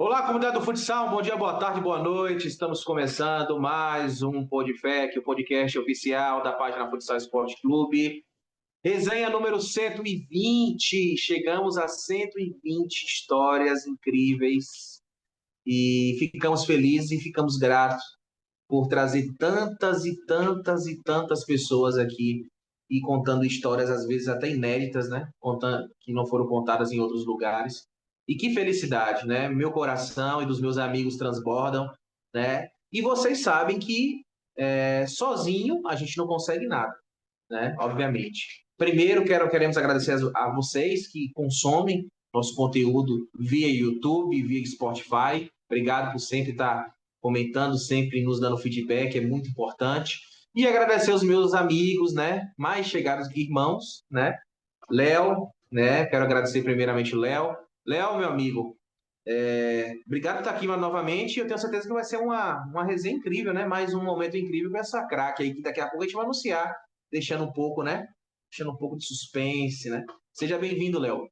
Olá, comunidade do futsal, bom dia, boa tarde, boa noite. Estamos começando mais um Podfec, o podcast oficial da página Futsal Esporte Clube. Resenha número 120. Chegamos a 120 histórias incríveis e ficamos felizes e ficamos gratos por trazer tantas e tantas e tantas pessoas aqui e contando histórias, às vezes até inéditas, né? Contando, que não foram contadas em outros lugares. E que felicidade, né? Meu coração e dos meus amigos transbordam, né? E vocês sabem que sozinho a gente não consegue nada, né? Obviamente. Primeiro, queremos agradecer a vocês que consomem nosso conteúdo via YouTube, via Spotify. Obrigado por sempre estar comentando, sempre nos dando feedback, é muito importante. E agradecer os meus amigos, né? Mais chegados que irmãos, né? Léo, né? Quero agradecer primeiramente o Léo. Léo, meu amigo, obrigado por estar aqui novamente. Eu tenho certeza que vai ser uma resenha incrível, né? Mais um momento incrível com essa craque aí, que daqui a pouco a gente vai anunciar, deixando um pouco, né? Deixando um pouco de suspense, né? Seja bem-vindo, Léo.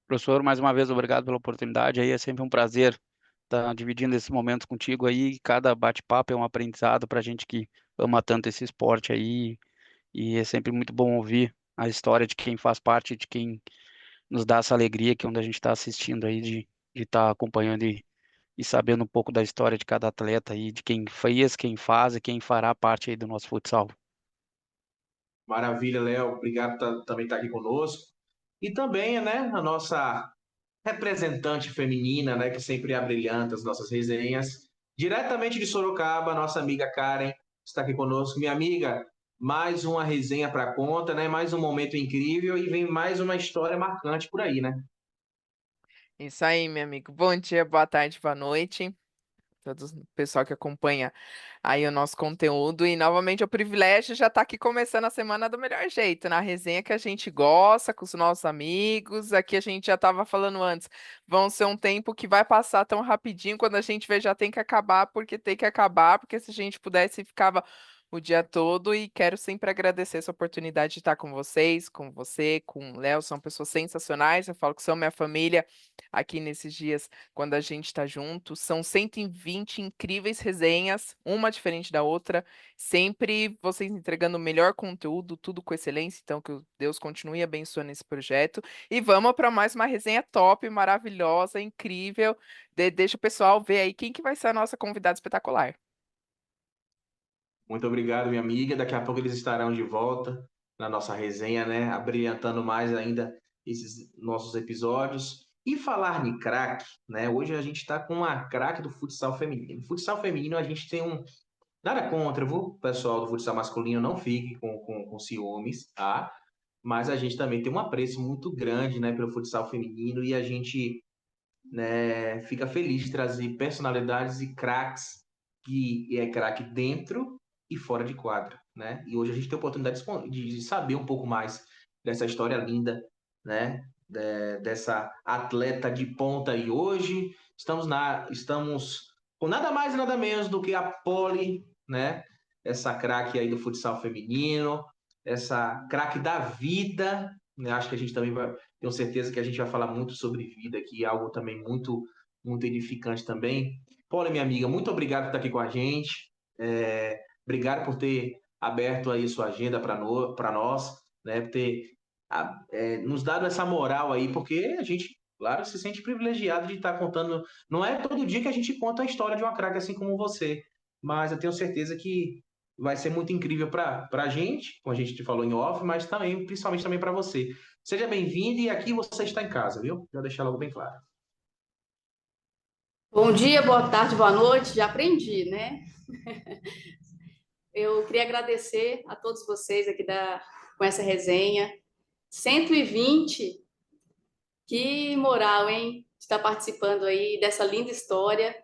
Professor, mais uma vez, obrigado pela oportunidade. Aí é sempre um prazer estar dividindo esses momentos contigo aí. Cada bate-papo é um aprendizado para a gente que ama tanto esse esporte aí. E é sempre muito bom ouvir a história de quem faz parte, de quem nos dá essa alegria que é onde a gente está assistindo aí, de estar acompanhando e sabendo um pouco da história de cada atleta aí, de quem fez, quem faz e quem fará parte aí do nosso futsal. Maravilha, Léo. Obrigado por também estar aqui conosco. E também, né, a nossa representante feminina, né, que sempre abrilhanta as nossas resenhas. Diretamente de Sorocaba, nossa amiga Karen está aqui conosco. Minha amiga, mais uma resenha para conta, né? Mais um momento incrível e vem mais uma história marcante por aí, né? Isso aí, meu amigo. Bom dia, boa tarde, boa noite. Todo o pessoal que acompanha aí o nosso conteúdo. E novamente é um privilégio já estar aqui começando a semana do melhor jeito, na resenha que a gente gosta, com os nossos amigos. Aqui a gente já estava falando antes, vão ser um tempo que vai passar tão rapidinho, quando a gente vê já tem que acabar, porque tem que acabar, porque se a gente pudesse ficava o dia todo. E quero sempre agradecer essa oportunidade de estar com vocês, com você, com o Léo, são pessoas sensacionais. Eu falo que são minha família aqui nesses dias quando a gente está junto. São 120 incríveis resenhas, uma diferente da outra, sempre vocês entregando o melhor conteúdo, tudo com excelência. Então, que Deus continue abençoando esse projeto. E vamos para mais uma resenha top, maravilhosa, incrível. Deixa o pessoal ver aí quem que vai ser a nossa convidada espetacular. Muito obrigado, minha amiga. Daqui a pouco eles estarão de volta na nossa resenha, né? Abrilhantando mais ainda esses nossos episódios. E falar em craque, né? Hoje a gente está com uma craque do futsal feminino. Futsal feminino a gente tem um. Nada contra, viu? Pessoal do futsal masculino, não fique com ciúmes, tá? Mas a gente também tem um apreço muito grande, né, pelo futsal feminino e a gente, né, fica feliz de trazer personalidades e craques que é craque dentro e fora de quadra, né? E hoje a gente tem a oportunidade de saber um pouco mais dessa história linda, né? Dessa atleta de ponta. E hoje estamos com nada mais e nada menos do que a Poli, né? Essa craque aí do futsal feminino, essa craque da vida, né? Acho que a gente também vai, tenho certeza que a gente vai falar muito sobre vida aqui, algo também muito, muito edificante também. Paula, minha amiga, muito obrigado por estar aqui com a gente. Obrigado por ter aberto aí sua agenda para nós, né? Por ter nos dado essa moral aí, porque a gente, claro, se sente privilegiado de estar contando. Não é todo dia que a gente conta a história de uma craque assim como você, mas eu tenho certeza que vai ser muito incrível para a gente, como a gente te falou em off, mas também, principalmente também para você. Seja bem-vindo e aqui você está em casa, viu? Já deixar logo bem claro. Bom dia, boa tarde, boa noite. Já aprendi, né? Eu queria agradecer a todos vocês aqui com essa resenha. 120, que moral, hein? Estar participando aí dessa linda história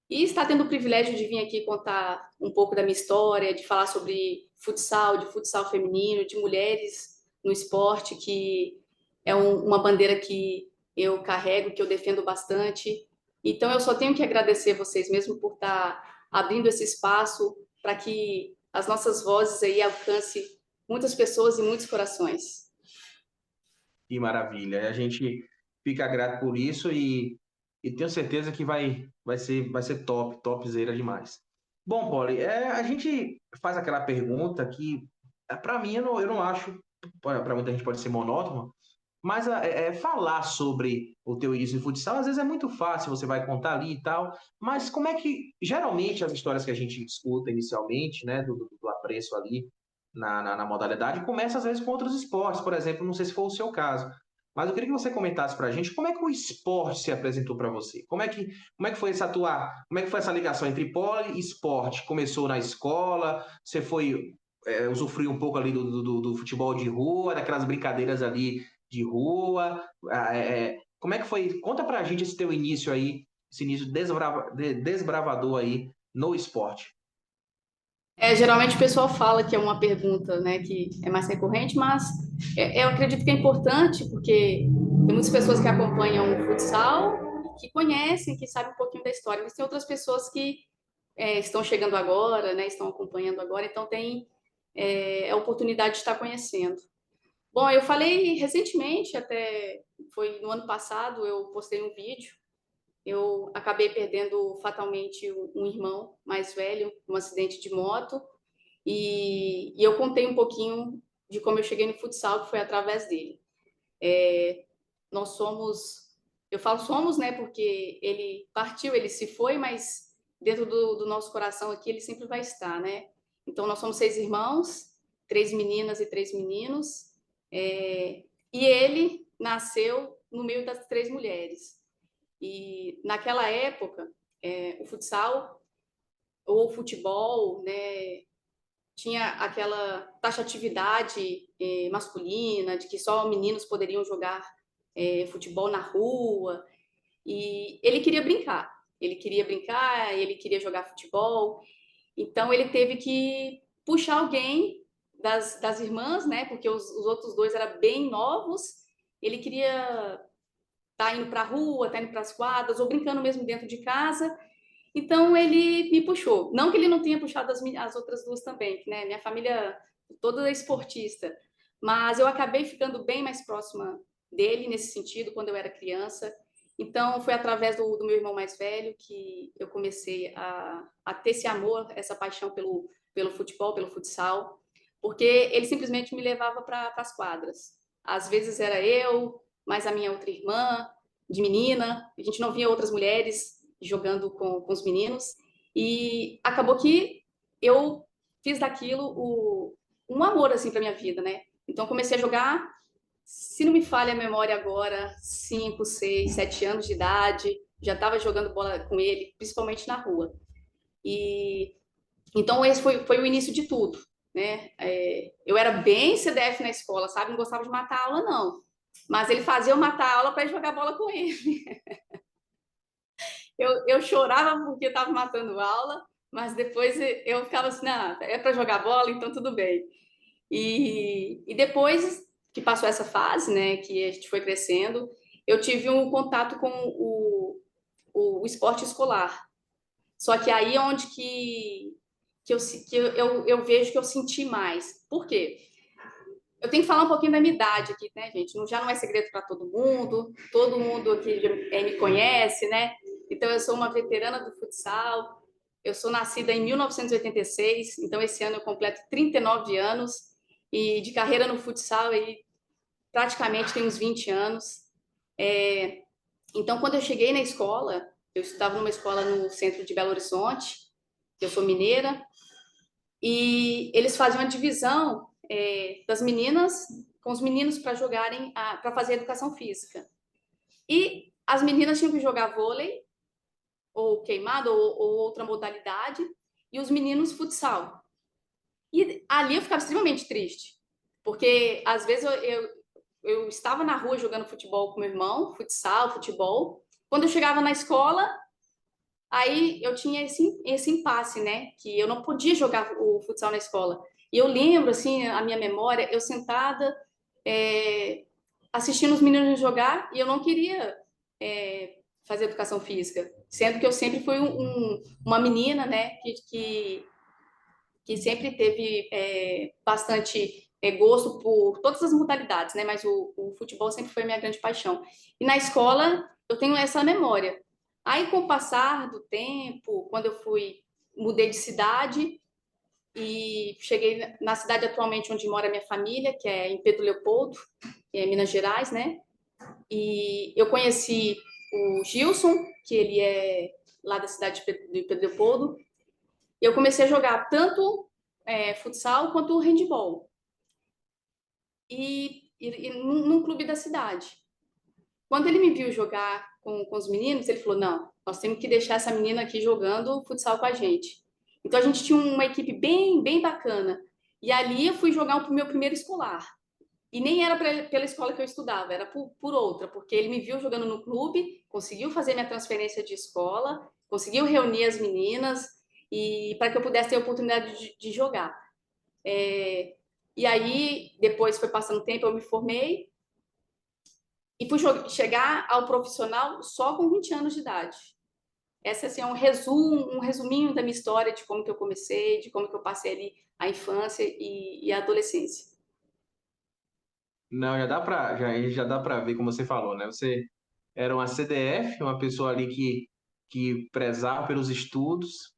e estar tendo o privilégio de vir aqui contar um pouco da minha história, de falar sobre futsal, de futsal feminino, de mulheres no esporte, que é uma bandeira que eu carrego, que eu defendo bastante. Então, eu só tenho que agradecer vocês mesmo por estar abrindo esse espaço para que as nossas vozes aí alcancem muitas pessoas e muitos corações. Que maravilha. A gente fica grato por isso e tenho certeza que vai ser top, topzera demais. Bom, Poli, a gente faz aquela pergunta que, para mim, eu não acho, para muita gente pode ser monótono, mas falar sobre o teu início de futsal, às vezes é muito fácil, você vai contar ali e tal, mas como é que, geralmente, as histórias que a gente escuta inicialmente, né, do apreço ali na modalidade, começa às vezes com outros esportes, por exemplo, não sei se foi o seu caso, mas eu queria que você comentasse para a gente como é que o esporte se apresentou para você, como é que foi como é que foi essa ligação entre pole e esporte? Começou na escola, você foi usufruir um pouco ali do futebol de rua, daquelas brincadeiras ali de rua? Como é que foi? Conta pra gente esse teu início aí, esse início desbravador aí no esporte. Geralmente o pessoal fala que é uma pergunta, né, que é mais recorrente, mas eu acredito que é importante, porque tem muitas pessoas que acompanham o futsal, que conhecem, que sabem um pouquinho da história, mas tem outras pessoas que estão chegando agora, né, estão acompanhando agora, então tem a oportunidade de estar conhecendo. Bom, eu falei recentemente, até foi no ano passado, eu postei um vídeo. Eu acabei perdendo fatalmente um irmão mais velho, num acidente de moto, e eu contei um pouquinho de como eu cheguei no futsal, que foi através dele. Nós somos, eu falo somos, né, porque ele partiu, ele se foi, mas dentro do nosso coração aqui ele sempre vai estar, né? Então nós somos 6 irmãos, 3 meninas e 3 meninos, e ele nasceu no meio das 3 mulheres. E naquela época, o futsal ou o futebol, né, tinha aquela taxatividade masculina, de que só meninos poderiam jogar futebol na rua. E ele queria brincar, ele queria jogar futebol. Então ele teve que puxar alguém das irmãs, né, porque os outros dois eram bem novos. Ele queria tá indo para a rua, tá indo para as quadras, ou brincando mesmo dentro de casa. Então ele me puxou. Não que ele não tenha puxado as outras duas também, que, né, minha família toda é esportista, mas eu acabei ficando bem mais próxima dele nesse sentido quando eu era criança. Então foi através do meu irmão mais velho que eu comecei a ter esse amor, essa paixão pelo futebol, pelo futsal, porque ele simplesmente me levava para as quadras. Às vezes era eu, mais a minha outra irmã, de menina, a gente não via outras mulheres jogando com os meninos, e acabou que eu fiz daquilo um amor, assim, para minha vida, né? Então, comecei a jogar, se não me falha a memória agora, 5, 6, 7 anos de idade, já estava jogando bola com ele, principalmente na rua. E então, esse foi o início de tudo, né? Eu era bem CDF na escola, sabe? Não gostava de matar a aula, não. Mas ele fazia eu matar a aula para jogar bola com ele. Eu chorava porque estava matando aula, mas depois eu ficava assim, não, é para jogar bola, então tudo bem. E depois que passou essa fase, né, que a gente foi crescendo, eu tive um contato com o esporte escolar. Só que aí é onde eu vejo que eu senti mais. Por quê? Eu tenho que falar um pouquinho da minha idade aqui, né, gente? Já não é segredo para todo mundo aqui me conhece, né? Então, eu sou uma veterana do futsal, eu sou nascida em 1986, então esse ano eu completo 39 anos, e de carreira no futsal aí praticamente tem uns 20 anos. Então, quando eu cheguei na escola, eu estudava numa escola no centro de Belo Horizonte, eu sou mineira, e eles faziam a divisão das meninas com os meninos para jogarem, para fazer educação física. E as meninas tinham que jogar vôlei, ou queimado, ou outra modalidade, e os meninos futsal. E ali eu ficava extremamente triste, porque às vezes eu estava na rua jogando futebol com meu irmão, futsal, futebol. Quando eu chegava na escola, aí eu tinha esse impasse, né? Que eu não podia jogar o futsal na escola. E eu lembro, assim, a minha memória, eu sentada, assistindo os meninos jogar, e eu não queria fazer educação física, sendo que eu sempre fui uma menina, né? Que sempre teve bastante gosto por todas as modalidades, né? Mas o futebol sempre foi a minha grande paixão. E na escola, eu tenho essa memória Aí, com o passar do tempo, quando eu mudei de cidade e cheguei na cidade atualmente onde mora a minha família, que é em Pedro Leopoldo, em Minas Gerais, né? E eu conheci o Gilson, que ele é lá da cidade de Pedro Leopoldo, e eu comecei a jogar tanto futsal quanto handball. E num clube da cidade. Quando ele me viu jogar com os meninos, ele falou: não, nós temos que deixar essa menina aqui jogando futsal com a gente. Então a gente tinha uma equipe bem, bem bacana. E ali eu fui jogar o meu primeiro escolar. E nem era pela escola que eu estudava, era por outra, porque ele me viu jogando no clube, conseguiu fazer minha transferência de escola, conseguiu reunir as meninas e para que eu pudesse ter a oportunidade de jogar. E aí, depois foi passando o tempo, eu me formei e fui chegar ao profissional só com 20 anos de idade. Esse assim, é um resuminho da minha história, de como que eu comecei, de como que eu passei ali a infância e a adolescência. Não, já dá para ver, como você falou, né? Você era uma CDF, uma pessoa ali que prezava pelos estudos.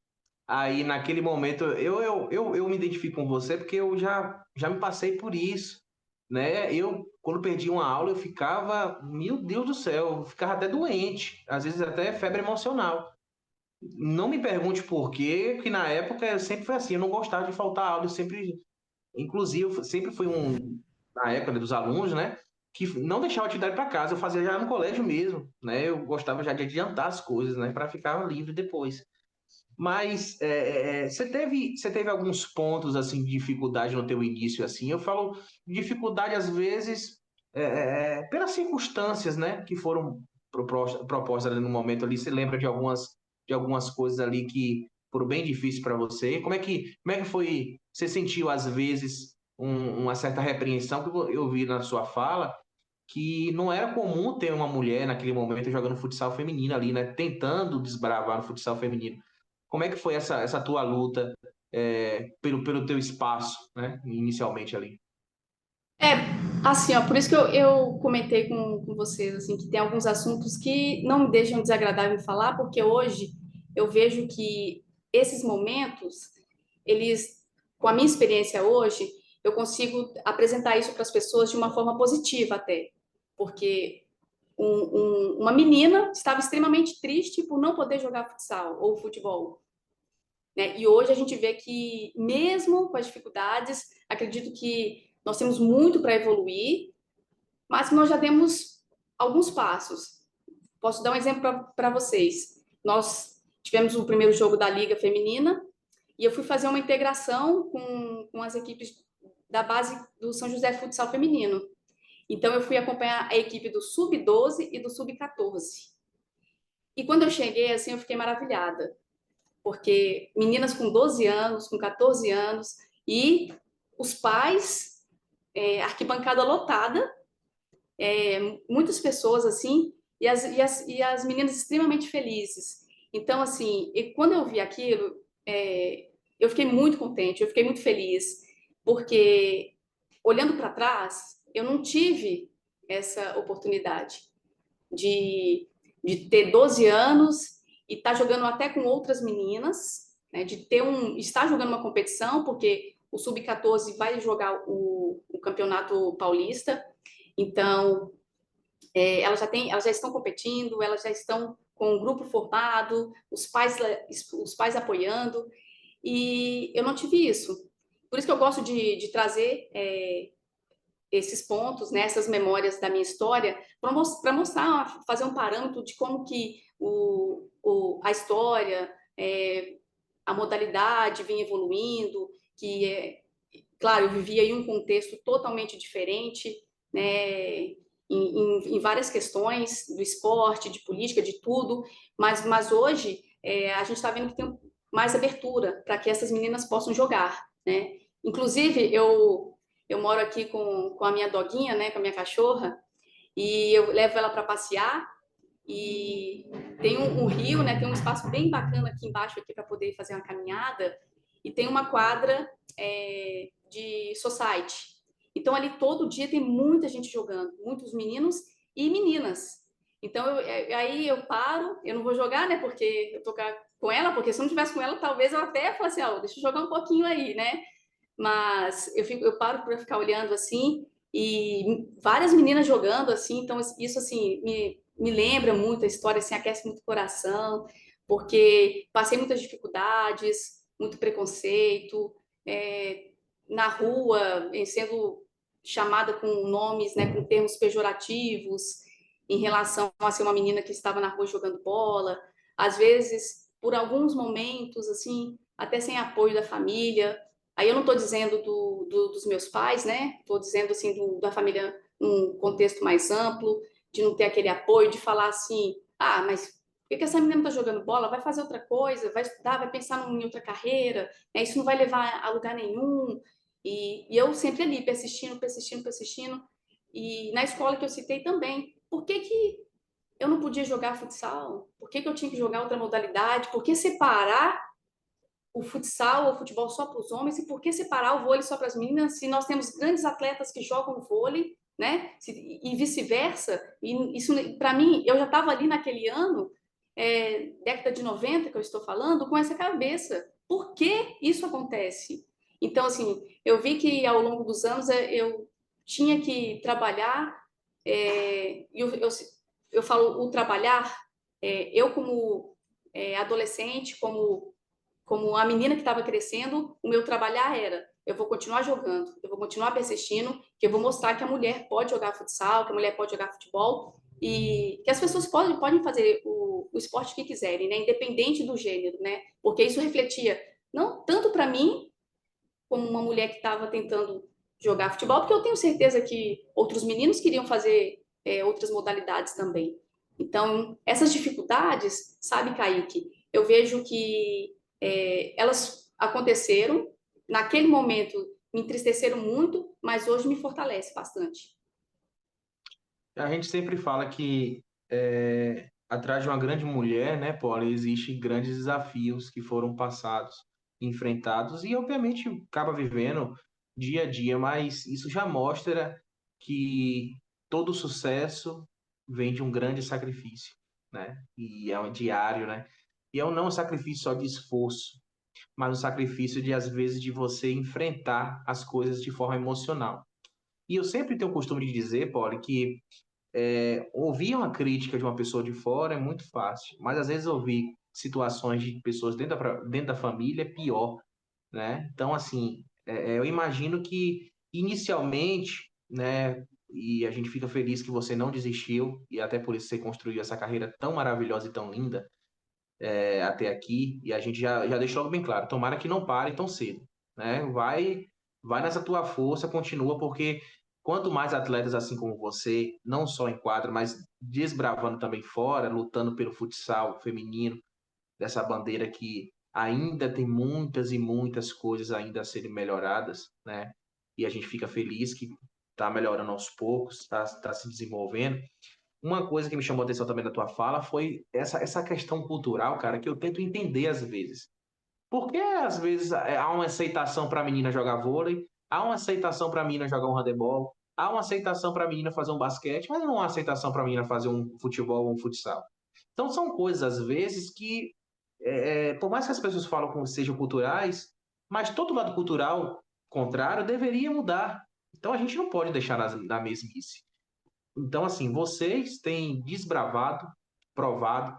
Aí, naquele momento, eu me identifico com você porque eu já me passei por isso, né? Quando perdi uma aula, eu ficava, meu Deus do céu, eu ficava até doente, às vezes até febre emocional. Não me pergunte por quê, porque na época eu sempre foi assim, eu não gostava de faltar aula, eu sempre, inclusive, eu sempre fui na época, né, dos alunos, né, que não deixava atividade para casa, eu fazia já no colégio mesmo, né, eu gostava já de adiantar as coisas, né, para ficar livre depois. Mas você teve alguns pontos assim de dificuldade no teu início assim? Eu falo dificuldade às vezes pelas circunstâncias, né, que foram propostas ali no momento ali. Você lembra de algumas coisas ali que foram bem difíceis para você? Como é que foi? Você sentiu às vezes uma certa repreensão que eu vi na sua fala? Que não era comum ter uma mulher naquele momento jogando futsal feminino ali, né? Tentando desbravar no futsal feminino. Como é que foi essa tua luta pelo teu espaço, né? Inicialmente ali? É, assim, ó, por isso que eu comentei com vocês, assim, que tem alguns assuntos que não me deixam desagradável em falar, porque hoje eu vejo que esses momentos, eles, com a minha experiência hoje, eu consigo apresentar isso para as pessoas de uma forma positiva até, porque uma menina estava extremamente triste por não poder jogar futsal ou futebol, né? E hoje a gente vê que, mesmo com as dificuldades, acredito que nós temos muito para evoluir, mas nós já demos alguns passos. Posso dar um exemplo para vocês. Nós tivemos o primeiro jogo da Liga Feminina e eu fui fazer uma integração com as equipes da base do São José Futsal Feminino. Então, eu fui acompanhar a equipe do Sub-12 e do Sub-14. E quando eu cheguei, assim, eu fiquei maravilhada, porque meninas com 12 anos, com 14 anos, e os pais, arquibancada lotada, muitas pessoas assim, e as meninas extremamente felizes. Então, assim, e quando eu vi aquilo, eu fiquei muito contente, eu fiquei muito feliz, porque olhando para trás, eu não tive essa oportunidade de ter 12 anos e estar jogando até com outras meninas, né, estar jogando uma competição, porque o Sub-14 vai jogar o Campeonato Paulista, então elas já estão competindo, elas já estão com um grupo formado, os pais apoiando, e eu não tive isso. Por isso que eu gosto de trazer esses pontos, né, essas memórias da minha história, para mostrar, fazer um parâmetro de como que a história, a modalidade vinha evoluindo, que, claro, eu vivia em um contexto totalmente diferente, né, em várias questões do esporte, de política, de tudo, mas hoje a gente está vendo que tem mais abertura para que essas meninas possam jogar, né? Inclusive, eu moro aqui com a minha doguinha, né, com a minha cachorra, e eu levo ela para passear, e tem um rio, né, tem um espaço bem bacana aqui embaixo aqui para poder fazer uma caminhada, e tem uma quadra de society. Então ali todo dia tem muita gente jogando, muitos meninos e meninas. Então, aí eu paro, eu não vou jogar, né? Porque eu tô com ela, porque se eu não tivesse com ela, talvez eu até falasse, deixa eu jogar um pouquinho aí, né? Mas eu paro para ficar olhando assim, e várias meninas jogando assim, então isso assim me lembra muito a história, assim, aquece muito o coração, porque passei muitas dificuldades, muito preconceito, na rua, sendo chamada com nomes, né, com termos pejorativos, em relação a ser uma menina que estava na rua jogando bola, às vezes, por alguns momentos, assim, até sem apoio da família. Aí eu não estou dizendo dos meus pais, né? Estou dizendo, assim, da família num contexto mais amplo, de não ter aquele apoio, de falar assim, mas por que essa menina não está jogando bola? Vai fazer outra coisa, vai estudar, vai pensar em outra carreira, né? Isso não vai levar a lugar nenhum. E eu sempre ali, persistindo, persistindo, persistindo. E na escola que eu citei também, por que eu não podia jogar futsal? Por que eu tinha que jogar outra modalidade? Por que separar o futsal ou o futebol só para os homens? E por que separar o vôlei só para as meninas? Se nós temos grandes atletas que jogam vôlei, né? E vice-versa. E isso, para mim, eu já estava ali naquele ano, década de 90 que eu estou falando, com essa cabeça. Por que isso acontece? Então, assim, eu vi que ao longo dos anos eu tinha que trabalhar, eu falo o trabalhar, eu como adolescente, como a menina que estava crescendo, o meu trabalhar era: eu vou continuar jogando, eu vou continuar persistindo, que eu vou mostrar que a mulher pode jogar futsal, que a mulher pode jogar futebol e que as pessoas podem fazer o esporte que quiserem, né? Independente do gênero, né? Porque isso refletia não tanto para mim, como uma mulher que estava tentando jogar futebol, porque eu tenho certeza que outros meninos queriam fazer outras modalidades também. Então, essas dificuldades, sabe, Kaique, eu vejo que elas aconteceram, naquele momento me entristeceram muito, mas hoje me fortalece bastante. A gente sempre fala que atrás de uma grande mulher, né, Paula, existem grandes desafios que foram passados, enfrentados e, obviamente, acaba vivendo dia a dia, mas isso já mostra que todo sucesso vem de um grande sacrifício, né? E é um diário, né? E não um sacrifício só de esforço, mas um sacrifício de, às vezes, de você enfrentar as coisas de forma emocional. E eu sempre tenho o costume de dizer, Paula, que ouvir uma crítica de uma pessoa de fora é muito fácil, mas às vezes ouvir situações de pessoas dentro da família é pior, né? Então, assim, eu imagino que inicialmente, né, e a gente fica feliz que você não desistiu e até por isso você construiu essa carreira tão maravilhosa e tão linda até aqui, e a gente já deixou logo bem claro, tomara que não pare tão cedo, né? Vai nessa tua força, continua, porque quanto mais atletas assim como você, não só em quadra, mas desbravando também fora, lutando pelo futsal feminino, dessa bandeira que ainda tem muitas e muitas coisas ainda a serem melhoradas, né? E a gente fica feliz que está melhorando aos poucos, está se desenvolvendo. Uma coisa que me chamou a atenção também da tua fala foi essa questão cultural, cara, que eu tento entender às vezes. Porque às vezes há uma aceitação para a menina jogar vôlei, há uma aceitação para a menina jogar um handebol, há uma aceitação para a menina fazer um basquete, mas não há uma aceitação para a menina fazer um futebol ou um futsal. Então são coisas às vezes que, por mais que as pessoas falam que sejam culturais, mas todo lado cultural contrário deveria mudar. Então a gente não pode deixar na mesmice. Então, assim, vocês têm desbravado, provado,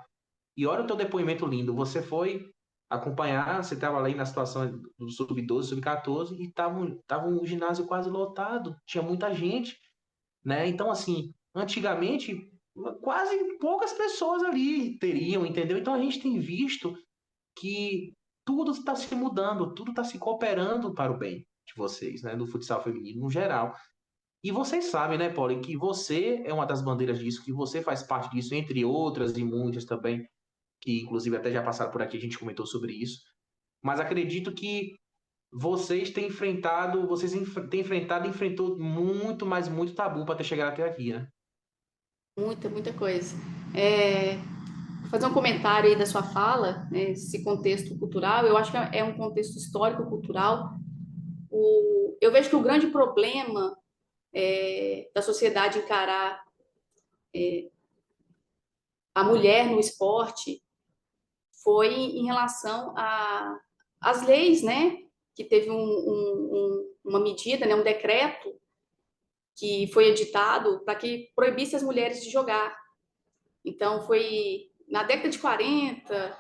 e olha o teu depoimento lindo. Você foi acompanhar, você estava ali na situação do sub-12, sub-14, e tava um ginásio quase lotado, tinha muita gente, né? Então, assim, antigamente, quase poucas pessoas ali teriam, entendeu? Então, a gente tem visto que tudo está se mudando, tudo está se cooperando para o bem de vocês, né? Do futsal feminino no geral. E vocês sabem, né, Paulo, que você é uma das bandeiras disso, que você faz parte disso, entre outras e muitas também, que inclusive até já passaram por aqui, a gente comentou sobre isso. Mas acredito que têm enfrentado e enfrentou muito, mas muito tabu para ter chegado até aqui, né? Muita, muita coisa. Vou fazer um comentário aí da sua fala, né, esse contexto cultural, eu acho que é um contexto histórico-cultural. Eu vejo que o grande problema da sociedade encarar a mulher no esporte foi em relação às leis, né? Que teve uma medida, né? Um decreto que foi editado para que proibisse as mulheres de jogar. Então, foi na década de 40,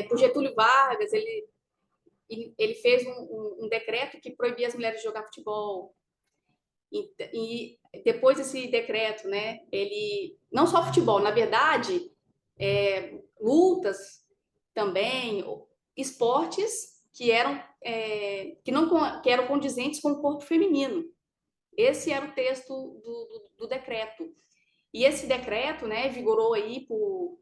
por Getúlio Vargas, ele fez um decreto que proibia as mulheres de jogar futebol. E depois desse decreto, né, ele não só futebol, na verdade, lutas também, esportes que eram que eram condizentes com o corpo feminino. Esse era o texto do decreto. E esse decreto, né, vigorou aí por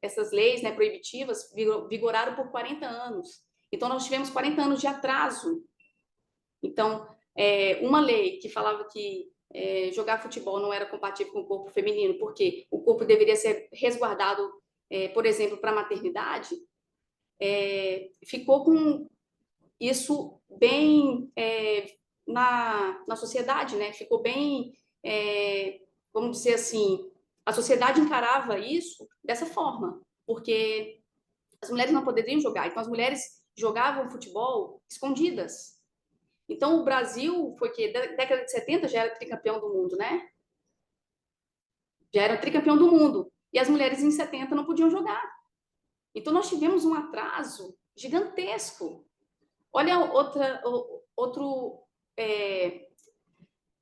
essas leis, né, proibitivas, vigoraram por 40 anos. Então, nós tivemos 40 anos de atraso. Então, uma lei que falava que jogar futebol não era compatível com o corpo feminino, porque o corpo deveria ser resguardado, por exemplo, para a maternidade, ficou com isso bem na sociedade, né? Ficou bem, vamos dizer assim, a sociedade encarava isso dessa forma, porque as mulheres não poderiam jogar, então as mulheres jogavam futebol escondidas. Então o Brasil foi que década de 70 já era tricampeão do mundo, né? Já era tricampeão do mundo. E as mulheres em 70 não podiam jogar. Então nós tivemos um atraso gigantesco. Olha outro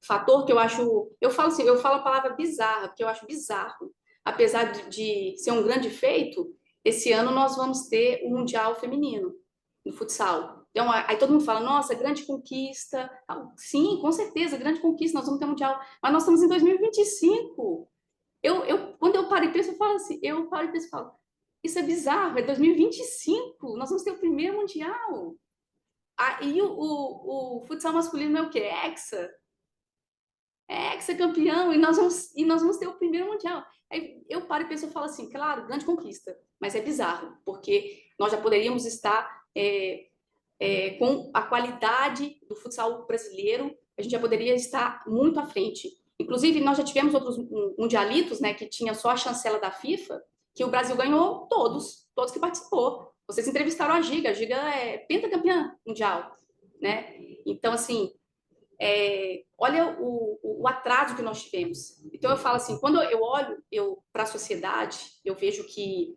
fator que eu acho, eu falo a palavra bizarra, porque eu acho bizarro. Apesar de ser um grande feito, esse ano nós vamos ter o Mundial Feminino no futsal. Então, aí todo mundo fala, nossa, grande conquista. Sim, com certeza, grande conquista, nós vamos ter um Mundial. Mas nós estamos em 2025. Quando eu paro e penso, eu falo assim, e falo, isso é bizarro, é 2025, nós vamos ter o primeiro Mundial. E o futsal masculino é o quê? É Hexa. É Hexa-campeão, e nós vamos ter o primeiro Mundial. Aí eu paro e penso e falo assim, claro, grande conquista, mas é bizarro, porque nós já poderíamos estar com a qualidade do futsal brasileiro, a gente já poderia estar muito à frente. Inclusive, nós já tivemos outros mundialitos, né, que tinha só a chancela da FIFA, que o Brasil ganhou todos que participou. Vocês entrevistaram a Giga é pentacampeã mundial, né? Então, assim, olha o atraso que nós tivemos. Então, eu falo assim, quando eu olho para a sociedade, eu vejo que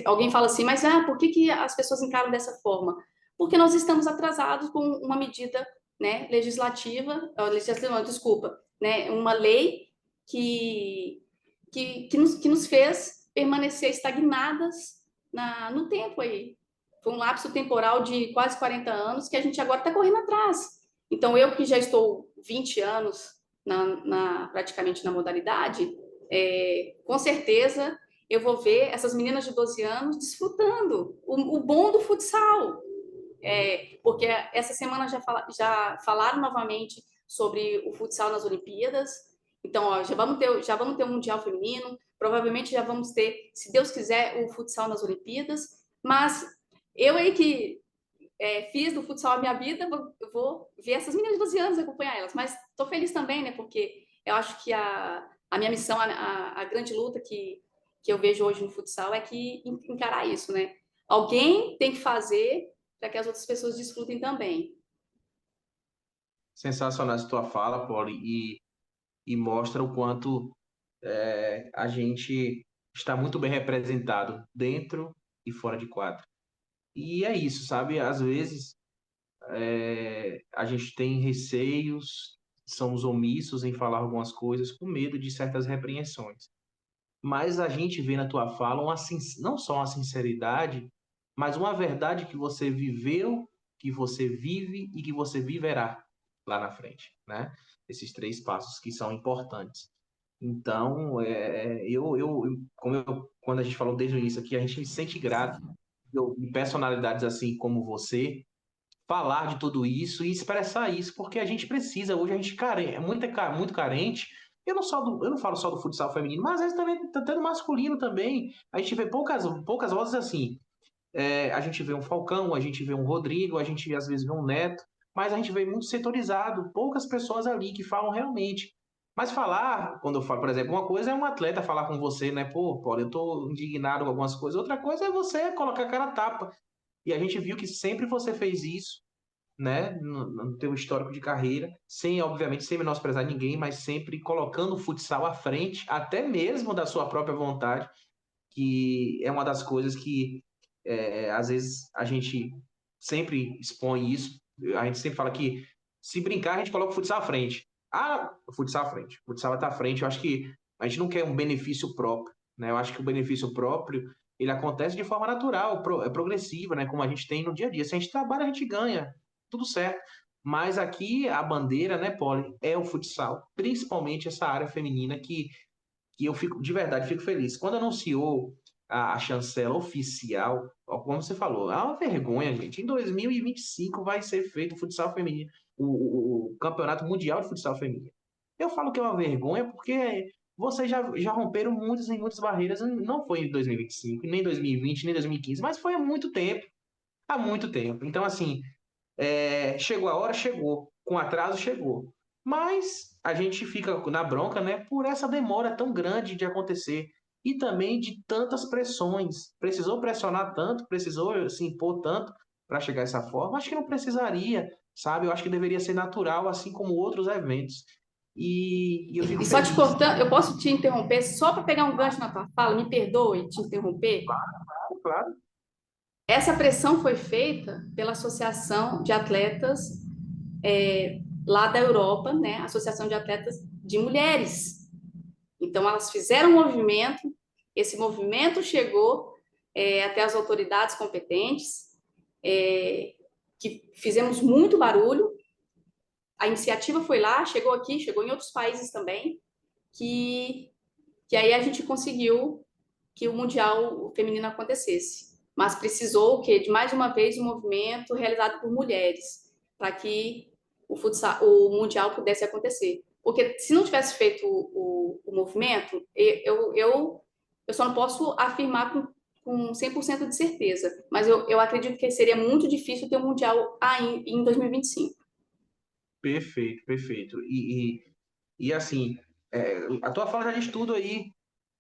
alguém fala assim, mas por que as pessoas encaram dessa forma? Porque nós estamos atrasados com uma medida, né, legislativa, não, desculpa, né, uma lei que nos fez permanecer estagnadas no tempo aí. Foi um lapso temporal de quase 40 anos que a gente agora está correndo atrás. Então, eu que já estou 20 anos praticamente na modalidade, com certeza eu vou ver essas meninas de 12 anos desfrutando o bom do futsal. Porque essa semana já falaram novamente sobre o futsal nas Olimpíadas. Então, ó, já vamos ter um Mundial Feminino, provavelmente já vamos ter, se Deus quiser, o futsal nas Olimpíadas. Mas eu aí que fiz do futsal a minha vida, eu vou ver essas meninas de 12 anos e acompanhar elas. Mas estou feliz também, né? Porque eu acho que a minha missão, a grande luta que eu vejo hoje no futsal é que encarar isso, né? Alguém tem que fazer para que as outras pessoas desfrutem também. Sensacional essa tua fala, Poli, e mostra o quanto a gente está muito bem representado dentro e fora de quadro. E é isso, sabe? Às vezes a gente tem receios, somos omissos em falar algumas coisas com medo de certas repreensões. Mas a gente vê na tua fala não só uma sinceridade, mas uma verdade que você viveu, que você vive e que você viverá lá na frente, né? Esses 3 passos que são importantes. Então, quando a gente falou desde o início aqui, a gente se sente grato de personalidades assim como você falar de tudo isso e expressar isso, porque a gente precisa, hoje a gente muito carente. Eu não falo só do futsal feminino, mas às vezes também tá tendo masculino também. A gente vê poucas vozes assim. A gente vê um Falcão, a gente vê um Rodrigo, a gente às vezes vê um Neto, mas a gente vê muito setorizado, poucas pessoas ali que falam realmente. Mas falar, quando eu falo, por exemplo, uma coisa é um atleta falar com você, né? Pô, Paulo, eu tô indignado com algumas coisas. Outra coisa é você colocar a cara a tapa. E a gente viu que sempre você fez isso, né? No teu histórico de carreira, sem, obviamente, sem menosprezar ninguém, mas sempre colocando o futsal à frente, até mesmo da sua própria vontade, que é uma das coisas que, às vezes, a gente sempre expõe isso. A gente sempre fala que, se brincar, a gente coloca o futsal à frente. Ah, o futsal à frente. O futsal está à frente. Eu acho que a gente não quer um benefício próprio, né? Eu acho que o benefício próprio, ele acontece de forma natural, é progressiva, né? Como a gente tem no dia a dia. Se a gente trabalha, a gente ganha. Tudo certo. Mas aqui a bandeira, né, Polly, é o futsal. Principalmente essa área feminina que eu fico, de verdade, fico feliz. Quando anunciou a chancela oficial, como você falou, é uma vergonha, gente. Em 2025 vai ser feito o futsal feminino, o Campeonato Mundial de Futsal Feminino. Eu falo que é uma vergonha porque vocês já romperam muitas e muitas barreiras. Não foi em 2025, nem 2020, nem 2015, mas foi há muito tempo. Há muito tempo. Então, assim, chegou a hora, chegou. Com atraso, chegou. Mas a gente fica na bronca, né, por essa demora tão grande de acontecer. E também de tantas pressões. Precisou pressionar tanto, precisou se impor tanto para chegar dessa forma. Acho que não precisaria, sabe? Eu acho que deveria ser natural, assim como outros eventos. E eu fico E só te feliz. cortando, eu posso te interromper só para pegar um gancho na tua fala? Me perdoe te interromper. Claro, claro. Essa pressão foi feita pela Associação de Atletas lá da Europa, né? Associação de Atletas de Mulheres. Então, elas fizeram um movimento, esse movimento chegou até as autoridades competentes, que fizemos muito barulho. A iniciativa foi lá, chegou aqui, chegou em outros países também, que aí a gente conseguiu que o Mundial Feminino acontecesse. Mas precisou de mais uma vez um movimento realizado por mulheres para que o Mundial pudesse acontecer. Porque se não tivesse feito o movimento, eu só não posso afirmar com 100% de certeza, mas eu acredito que seria muito difícil ter um Mundial em 2025. Perfeito, perfeito. E assim, a tua fala já diz tudo aí.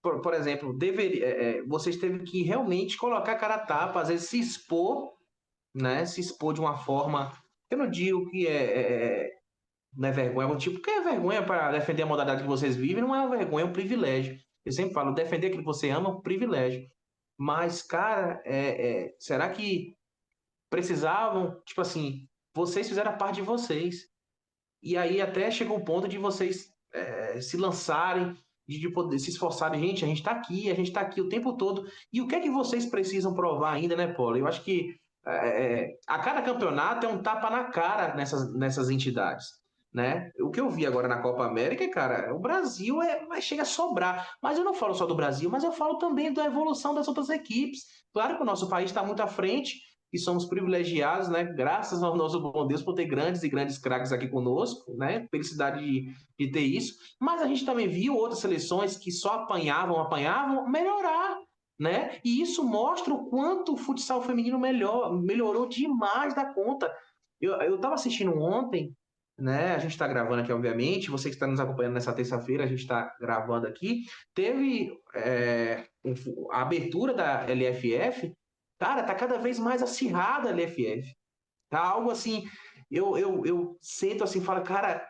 Por exemplo, vocês teve que realmente colocar a cara a tapa, às vezes se expor, né? Se expor de uma forma. Eu não digo que não é vergonha, tipo, porque é vergonha para defender a modalidade que vocês vivem, não é uma vergonha, é um privilégio. Eu sempre falo, defender aquilo que você ama é um privilégio. Mas, cara, será que precisavam, tipo assim, vocês fizeram a parte de vocês. E aí até chegou o ponto de vocês se lançarem, de poder se esforçarem. Gente, a gente está aqui o tempo todo. E o que é que vocês precisam provar ainda, né, Paulo? Eu acho que a cada campeonato é um tapa na cara nessas entidades. Né? O que eu vi agora na Copa América, cara, o Brasil chega a sobrar. Mas eu não falo só do Brasil, mas eu falo também da evolução das outras equipes. Claro que o nosso país está muito à frente, e somos privilegiados, né? Graças ao nosso bom Deus por ter grandes e grandes craques aqui conosco, né? Felicidade de ter isso. Mas a gente também viu outras seleções que só apanhavam, melhorar, né? E isso mostra o quanto o futsal feminino melhorou demais da conta. Eu estava assistindo ontem, né? A gente está gravando aqui, obviamente. Você que está nos acompanhando nessa terça-feira, a gente está gravando aqui. Teve a abertura da LFF. Cara, tá cada vez mais acirrada a LFF. Tá algo assim. Eu sento assim e falo, cara,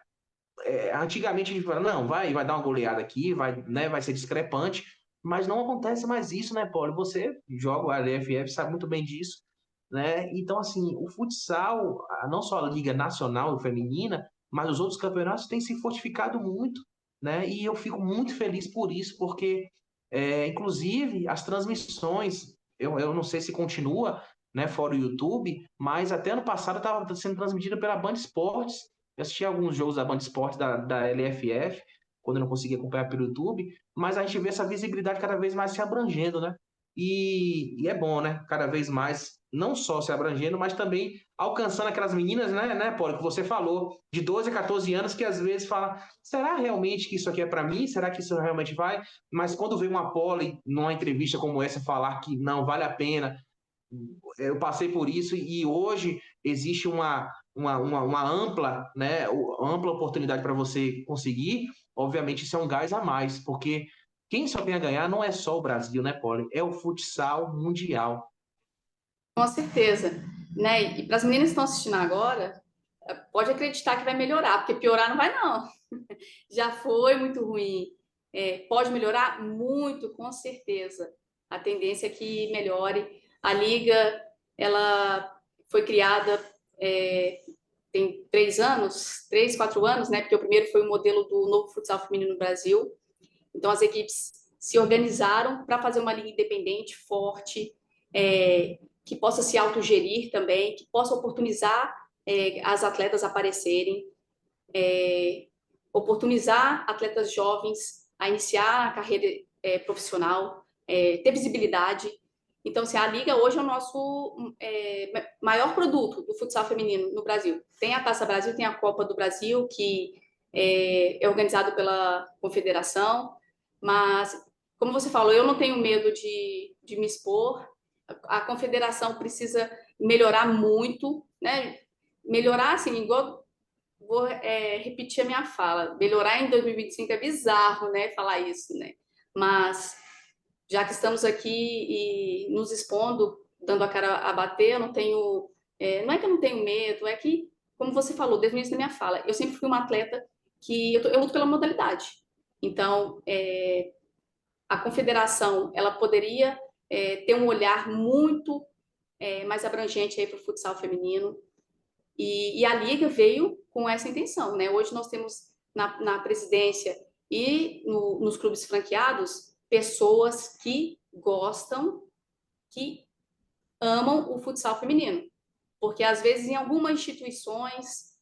antigamente a gente fala, não, vai dar uma goleada aqui, vai ser discrepante, mas não acontece mais isso, né, Paulo? Você joga a LFF, sabe muito bem disso, né? Então, assim, o futsal, não só a Liga Nacional Feminina, mas os outros campeonatos têm se fortificado muito, né? E eu fico muito feliz por isso, porque, inclusive, as transmissões, eu não sei se continua, né, fora o YouTube, mas até ano passado estava sendo transmitida pela Band Esportes. Eu assisti alguns jogos da Band Esportes da LFF, quando eu não conseguia acompanhar pelo YouTube, mas a gente vê essa visibilidade cada vez mais se abrangendo, né? E é bom, né? Cada vez mais, não só se abrangendo, mas também alcançando aquelas meninas, né, Paulo, que você falou, de 12 a 14 anos, que às vezes fala, será realmente que isso aqui é para mim? Será que isso realmente vai? Mas quando vem uma Poli numa entrevista como essa falar que não vale a pena, eu passei por isso e hoje existe uma ampla, né, ampla oportunidade para você conseguir. obviamente isso é um gás a mais, porque quem só tem a ganhar não é só o Brasil, né, Polly? É o futsal mundial. Com certeza, né? E para as meninas que estão assistindo agora, pode acreditar que vai melhorar, porque piorar não vai, não. Já foi muito ruim. Pode melhorar? Muito, com certeza. A tendência é que melhore. A Liga, ela foi criada tem 3, 4 anos, né? Porque o primeiro foi o modelo do novo futsal feminino no Brasil. Então, as equipes se organizaram para fazer uma liga independente, forte, que possa se autogerir também, que possa oportunizar as atletas aparecerem, oportunizar atletas jovens a iniciar a carreira profissional, ter visibilidade. Então, assim, a Liga hoje é o nosso maior produto do futsal feminino no Brasil. Tem a Taça Brasil, tem a Copa do Brasil, que é organizado pela Confederação, mas, como você falou, eu não tenho medo de me expor. A Confederação precisa melhorar muito, né? Melhorar, assim, igual... Vou repetir a minha fala. Melhorar em 2025 é bizarro, né? Falar isso, né? Mas já que estamos aqui e nos expondo, dando a cara a bater, eu não tenho. Não é que eu não tenho medo, é que, como você falou desde o início da minha fala, eu sempre fui uma atleta que eu luto pela modalidade. Então, a confederação ela poderia ter um olhar muito mais abrangente aí para o futsal feminino. E a Liga veio com essa intenção, né? Hoje nós temos na presidência e nos clubes franqueados pessoas que gostam, que amam o futsal feminino. Porque às vezes em algumas instituições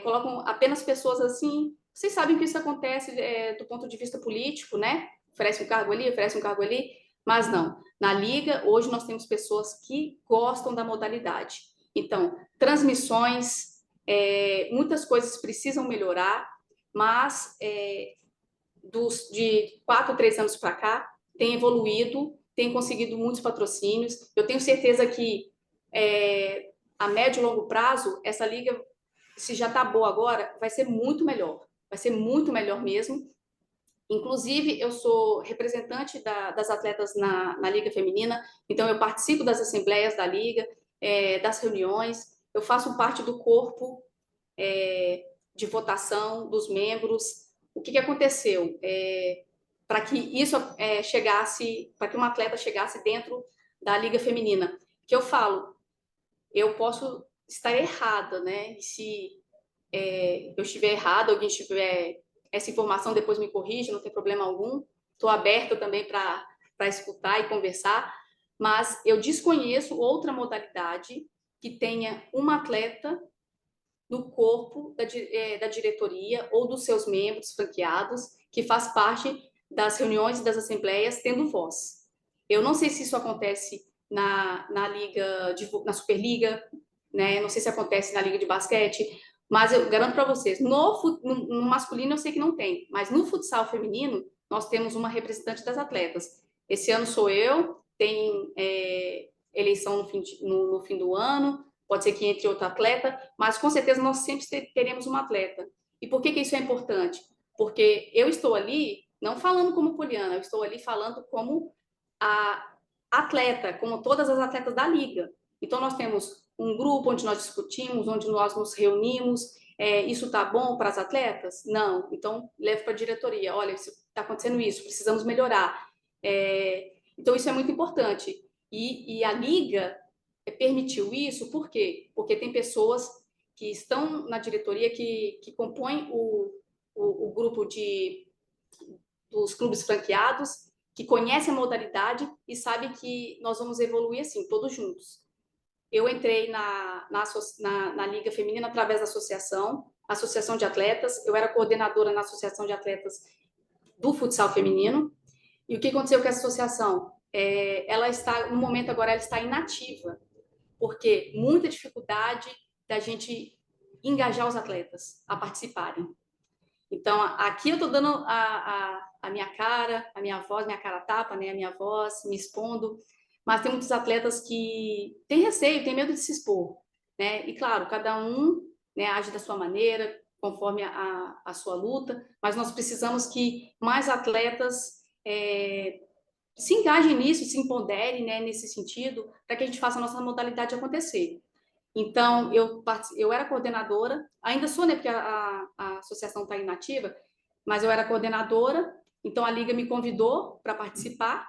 colocam apenas pessoas assim. Vocês sabem que isso acontece do ponto de vista político, né? Oferece um cargo ali, oferece um cargo ali. Mas não. Na Liga, hoje nós temos pessoas que gostam da modalidade. Então, transmissões, muitas coisas precisam melhorar, mas de 4, 3 anos para cá, tem evoluído, tem conseguido muitos patrocínios. Eu tenho certeza que a médio e longo prazo, essa liga, se já está boa agora, vai ser muito melhor mesmo. Inclusive, eu sou representante das atletas na Liga Feminina, então eu participo das assembleias da Liga, das reuniões, eu faço parte do corpo de votação dos membros. O que aconteceu? Para que isso chegasse, para que uma atleta chegasse dentro da Liga Feminina, que eu falo, eu posso estar errada, né? E se eu estiver errada, alguém tiver essa informação, depois me corrige, não tem problema algum. Estou aberta também para escutar e conversar, mas eu desconheço outra modalidade que tenha uma atleta no corpo da diretoria ou dos seus membros franqueados, que faz parte das reuniões e das assembleias, tendo voz. Eu não sei se isso acontece na Liga, na Superliga, né? Não sei se acontece na Liga de Basquete, mas eu garanto para vocês, no masculino eu sei que não tem, mas no futsal feminino nós temos uma representante das atletas. Esse ano sou eu, tem eleição no fim do ano, pode ser que entre outro atleta, mas com certeza nós sempre teremos uma atleta. E por que isso é importante? Porque eu estou ali não falando como Poliana, eu estou ali falando como a atleta, como todas as atletas da liga. Então nós temos um grupo onde nós discutimos, onde nós nos reunimos. Isso está bom para as atletas? Não. Então levo para a diretoria. Olha, está acontecendo isso, precisamos melhorar. Então isso é muito importante. E a liga permitiu isso, por quê? Porque tem pessoas que estão na diretoria que compõem o grupo dos clubes franqueados, que conhecem a modalidade e sabem que nós vamos evoluir assim, todos juntos. Eu entrei na Liga Feminina através da Associação de Atletas, eu era coordenadora na Associação de Atletas do futsal feminino, e o que aconteceu com essa associação? Ela está, no momento agora, ela está inativa, porque muita dificuldade da gente engajar os atletas a participarem. Então, aqui eu estou dando a minha cara, a minha voz, minha cara tapa, né? A minha voz, me expondo, mas tem muitos atletas que têm receio, têm medo de se expor, né? E claro, cada um, né, age da sua maneira, conforme a sua luta, mas nós precisamos que mais atletas se engajem nisso, se empoderem, né, nesse sentido, para que a gente faça a nossa modalidade acontecer. Então, eu era coordenadora, ainda sou, né, porque a associação está inativa, mas eu era coordenadora, então a Liga me convidou para participar,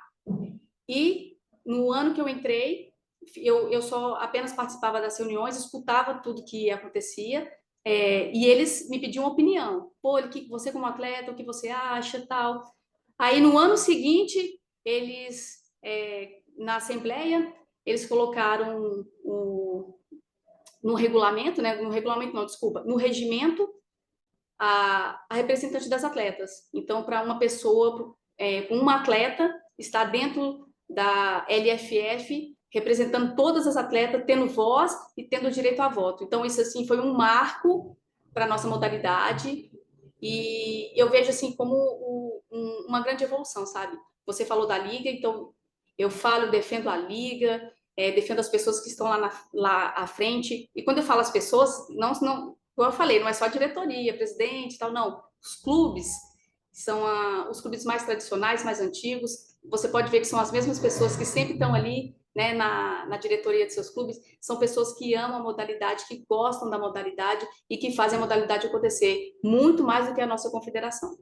e no ano que eu entrei, eu só apenas participava das reuniões, escutava tudo que acontecia, e eles me pediam opinião. Pô, você como atleta, o que você acha, tal. Aí, no ano seguinte, eles, na Assembleia, eles colocaram no regulamento, né? No regulamento não, desculpa, no regimento, a representante das atletas. Então, para uma pessoa, uma atleta, estar dentro da LFF, representando todas as atletas, tendo voz e tendo direito a voto. Então, isso, assim, foi um marco para a nossa modalidade, e eu vejo, assim, como uma grande evolução, sabe? Você falou da Liga, então eu falo, defendo a Liga, defendo as pessoas que estão lá à frente. E quando eu falo as pessoas, não, como eu falei, não é só a diretoria, presidente e tal, não. Os clubes são os clubes mais tradicionais, mais antigos. Você pode ver que são as mesmas pessoas que sempre estão ali, né, na diretoria de seus clubes. São pessoas que amam a modalidade, que gostam da modalidade e que fazem a modalidade acontecer muito mais do que a nossa confederação.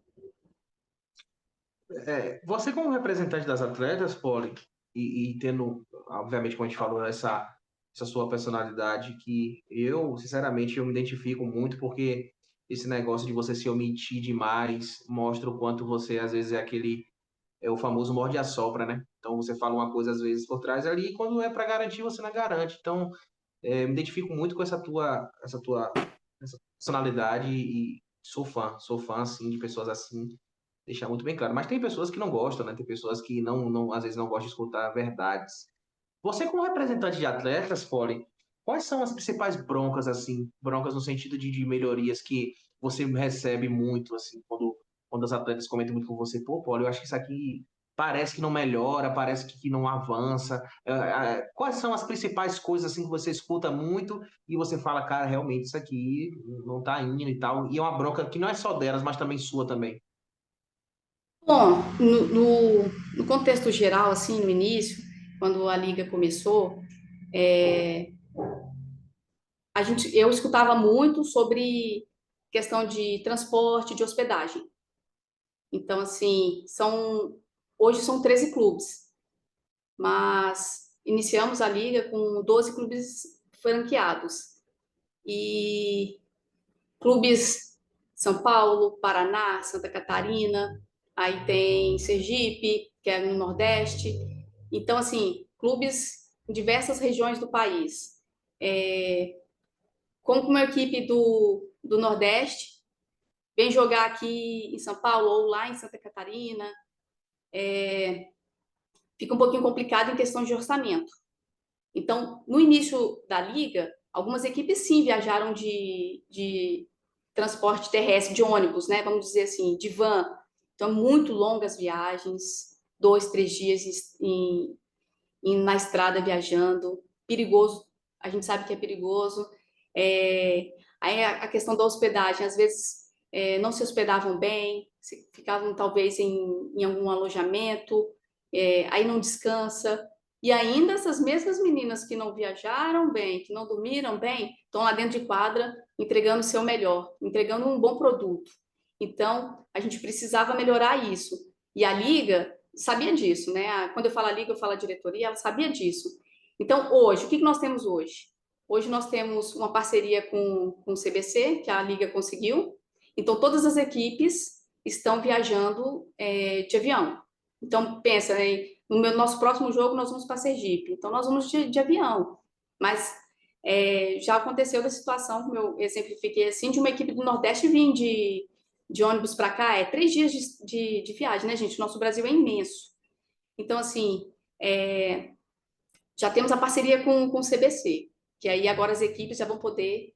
Você como representante das atletas, Poli, e tendo, obviamente, como a gente falou, essa sua personalidade, que eu, sinceramente, eu me identifico muito, porque esse negócio de você se omitir demais mostra o quanto você, às vezes, é o famoso morde e assopra, né? Então, você fala uma coisa, às vezes, por trás ali, e quando é para garantir, você não garante. Então, me identifico muito com essa tua personalidade e sou fã, assim, de pessoas assim, deixar muito bem claro. Mas tem pessoas que não gostam, né? Tem pessoas que às vezes não gostam de escutar verdades. Você, como representante de atletas, Poli, quais são as principais broncas, assim, broncas no sentido de melhorias que você recebe muito, assim, quando os atletas comentam muito com você, pô, Poli, eu acho que isso aqui parece que não melhora, parece que não avança. Quais são as principais coisas, assim, que você escuta muito e você fala, cara, realmente isso aqui não tá indo e tal, e é uma bronca que não é só delas, mas também sua também. Bom, no contexto geral, assim, no início, quando a Liga começou, eu escutava muito sobre questão de transporte, de hospedagem. Então, assim, hoje são 13 clubes, mas iniciamos a Liga com 12 clubes franqueados. E clubes São Paulo, Paraná, Santa Catarina, aí tem Sergipe, que é no Nordeste. Então, assim, clubes em diversas regiões do país. Como uma equipe do Nordeste vem jogar aqui em São Paulo ou lá em Santa Catarina, fica um pouquinho complicado em questão de orçamento. Então, no início da Liga, algumas equipes sim viajaram de transporte terrestre, de ônibus, né? Vamos dizer assim, de van. Então, muito longas viagens, 2, 3 dias na estrada viajando, perigoso, a gente sabe que é perigoso. Aí a questão da hospedagem, às vezes não se hospedavam bem, ficavam talvez em algum alojamento, aí não descansa. E ainda essas mesmas meninas que não viajaram bem, que não dormiram bem, estão lá dentro de quadra entregando o seu melhor, entregando um bom produto. Então, a gente precisava melhorar isso. E a Liga sabia disso, né? Quando eu falo a Liga, eu falo a diretoria, ela sabia disso. Então, hoje, o que nós temos hoje? Hoje nós temos uma parceria com o CBC, que a Liga conseguiu. Então, todas as equipes estão viajando de avião. Então, pensa, né? No nosso próximo jogo, nós vamos para Sergipe. Então, nós vamos de avião. Mas já aconteceu da situação, como eu exemplifiquei assim, de uma equipe do Nordeste vir de ônibus para cá. 3 dias de viagem, né, gente? O nosso Brasil é imenso. Então, assim, já temos a parceria com o CBC, que aí agora as equipes já vão poder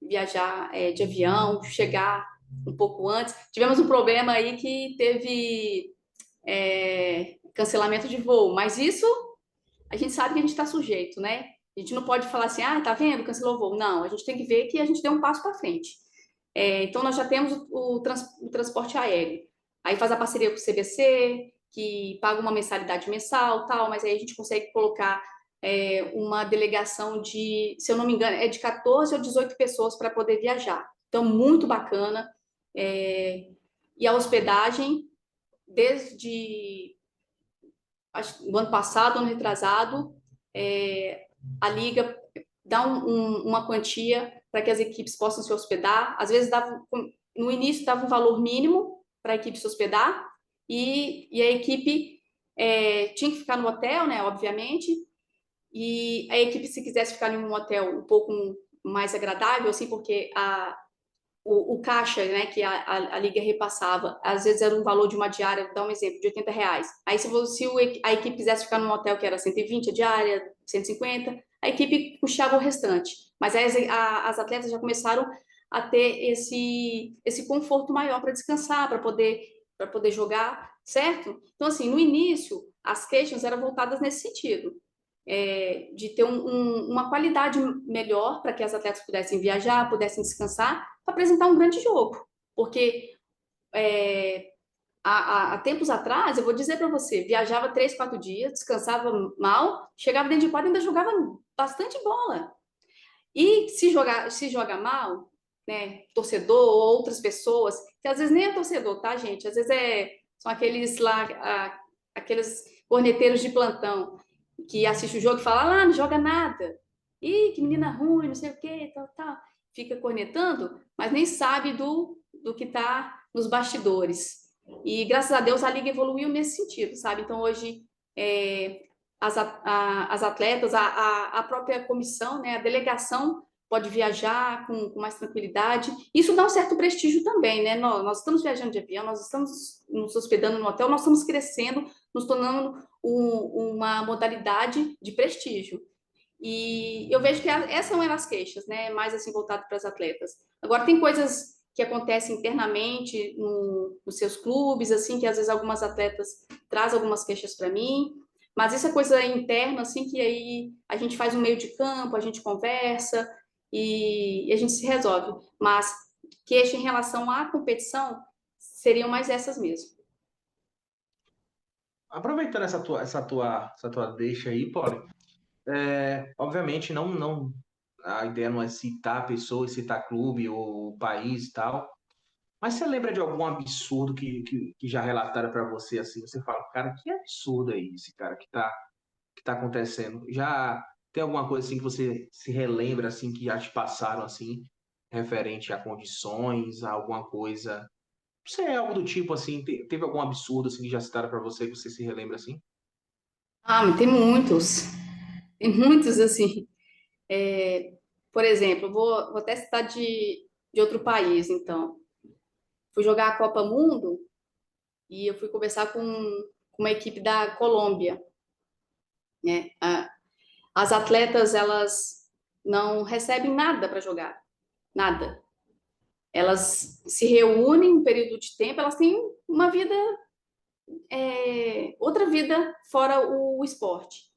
viajar de avião, chegar um pouco antes. Tivemos um problema aí que teve cancelamento de voo, mas isso a gente sabe que a gente está sujeito, né? A gente não pode falar assim, tá vendo, cancelou o voo. Não, a gente tem que ver que a gente deu um passo para frente. Então, nós já temos o transporte aéreo. Aí faz a parceria com o CBC, que paga uma mensalidade mensal, tal, mas aí a gente consegue colocar uma delegação de, se eu não me engano, é de 14 ou 18 pessoas para poder viajar. Então, muito bacana. E a hospedagem, desde o ano passado, ano retrasado, a Liga dá uma quantia para que as equipes possam se hospedar. Às vezes, no início, dava um valor mínimo para a equipe se hospedar, e a equipe tinha que ficar no hotel, né, obviamente, e a equipe, se quisesse ficar em um hotel um pouco mais agradável, assim, porque o caixa, né, que a Liga repassava, às vezes era um valor de uma diária, vou dar um exemplo, de R$ 80. Aí, se a equipe quisesse ficar num hotel que era 120 a diária, 150, a equipe puxava o restante. Mas aí as atletas já começaram a ter esse conforto maior para descansar, para poder jogar, certo? Então, assim, no início, as queixas eram voltadas nesse sentido. De ter uma qualidade melhor para que as atletas pudessem viajar, pudessem descansar, para apresentar um grande jogo. Porque há tempos atrás, eu vou dizer para você, viajava 3, 4 dias, descansava mal, chegava dentro de quadra e ainda jogava bastante bola. E se joga mal, né, torcedor ou outras pessoas, que às vezes nem é torcedor, tá, gente? Às vezes são aqueles lá, aqueles corneteiros de plantão, que assiste o jogo e fala, não joga nada. Ih, que menina ruim, não sei o quê, tal. Fica cornetando, mas nem sabe do que está nos bastidores. E, graças a Deus, a Liga evoluiu nesse sentido, sabe? Então, hoje, as atletas, a própria comissão, né, a delegação pode viajar com mais tranquilidade. Isso dá um certo prestígio também, né? Nós estamos viajando de avião, nós estamos nos hospedando no hotel, nós estamos crescendo, nos tornando uma modalidade de prestígio. E eu vejo que essas são as queixas, né? Mais assim voltado para as atletas. Agora, tem coisas que acontecem internamente nos seus clubes, assim, que às vezes algumas atletas trazem algumas queixas para mim, mas isso é coisa interna, assim, que aí a gente faz um meio de campo, a gente conversa e a gente se resolve. Mas queixa em relação à competição seriam mais essas mesmo. Aproveitando essa tua deixa aí, Polly, obviamente a ideia não é citar pessoas, citar clube ou país e tal, mas você lembra de algum absurdo que já relataram para você assim? Você fala, cara, que absurdo é esse, cara, que tá acontecendo? Já tem alguma coisa assim que você se relembra assim que já te passaram assim, referente a condições, a alguma coisa? Não sei, algo do tipo assim, teve algum absurdo assim que já citaram para você que você se relembra assim? Mas tem muitos assim. Por exemplo, vou até citar de outro país, então. Fui jogar a Copa Mundo e eu fui conversar com uma equipe da Colômbia, né? As atletas, elas não recebem nada para jogar, nada. Elas se reúnem um período de tempo, elas têm uma vida, outra vida fora o esporte.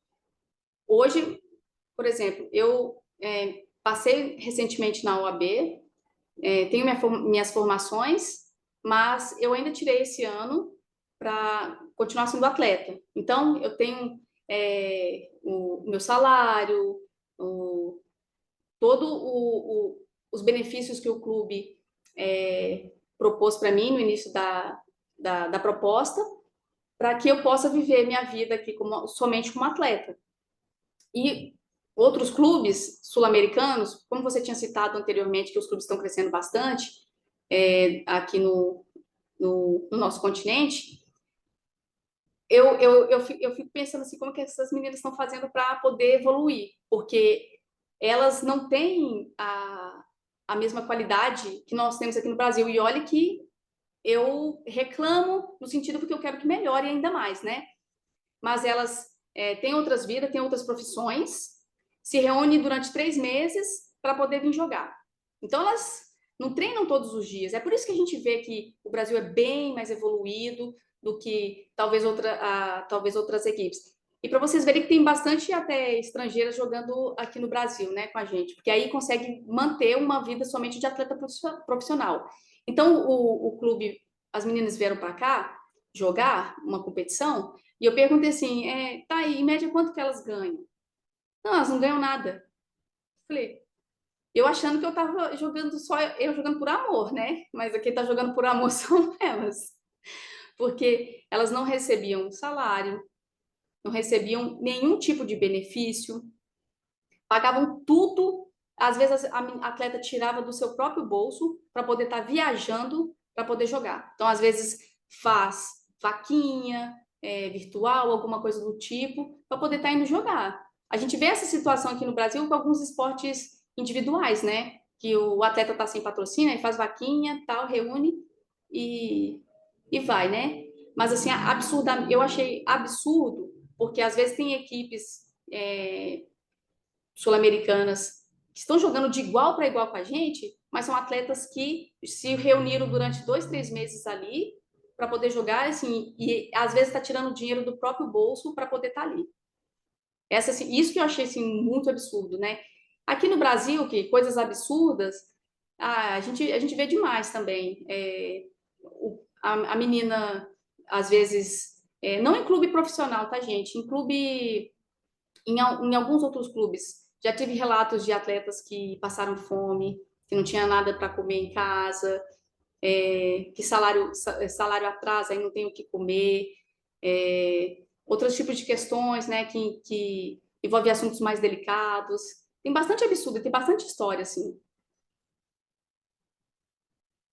Hoje, por exemplo, eu passei recentemente na OAB, tenho minhas formações, mas eu ainda tirei esse ano para continuar sendo atleta. Então, eu tenho o meu salário, todos os benefícios que o clube propôs para mim no início da proposta, para que eu possa viver minha vida aqui somente como atleta. E outros clubes sul-americanos, como você tinha citado anteriormente, que os clubes estão crescendo bastante aqui no nosso continente, eu fico pensando assim, como que essas meninas estão fazendo para poder evoluir, porque elas não têm a mesma qualidade que nós temos aqui no Brasil. E olha que eu reclamo no sentido porque eu quero que melhore ainda mais, né? Mas elas têm outras vidas, têm outras profissões, se reúnem durante 3 meses para poder vir jogar. Então, elas não treinam todos os dias. É por isso que a gente vê que o Brasil é bem mais evoluído do que talvez outras equipes. E para vocês verem que tem bastante até estrangeiras jogando aqui no Brasil, né, com a gente, porque aí consegue manter uma vida somente de atleta profissional. Então, o clube, as meninas vieram para cá jogar uma competição, e eu perguntei assim, tá aí, em média, quanto que elas ganham? Não, elas não ganham nada. Falei, eu achando que eu tava jogando eu jogando por amor, né? Mas quem tá jogando por amor são elas. Porque elas não recebiam salário, não recebiam nenhum tipo de benefício, pagavam tudo. Às vezes a atleta tirava do seu próprio bolso para poder estar viajando para poder jogar. Então, às vezes, faz vaquinha virtual, alguma coisa do tipo, para poder estar indo jogar. A gente vê essa situação aqui no Brasil com alguns esportes individuais, né? Que o atleta está sem patrocínio, e faz vaquinha, tal, reúne e vai, né? Mas, assim, eu achei absurdo, porque às vezes tem equipes sul-americanas que estão jogando de igual para igual com a gente, mas são atletas que se reuniram durante 2, 3 meses ali para poder jogar, assim, e às vezes está tirando dinheiro do próprio bolso para poder estar ali. Assim, isso que eu achei assim, muito absurdo, né? Aqui no Brasil, que coisas absurdas, a gente vê demais também. A menina, às vezes, não em clube profissional, tá, gente? Em clube, em alguns outros clubes, já tive relatos de atletas que passaram fome, que não tinha nada para comer em casa, que salário atrasa e não tem o que comer, outros tipos de questões, né, que envolvem assuntos mais delicados. Tem bastante absurdo, tem bastante história, assim.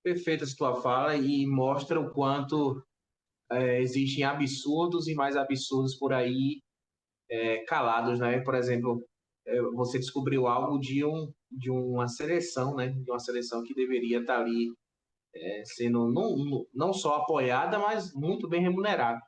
Perfeita essa tua fala e mostra o quanto existem absurdos e mais absurdos por aí calados, né? Por exemplo, você descobriu algo de uma seleção, né? De uma seleção que deveria estar ali sendo não só apoiada, mas muito bem remunerada.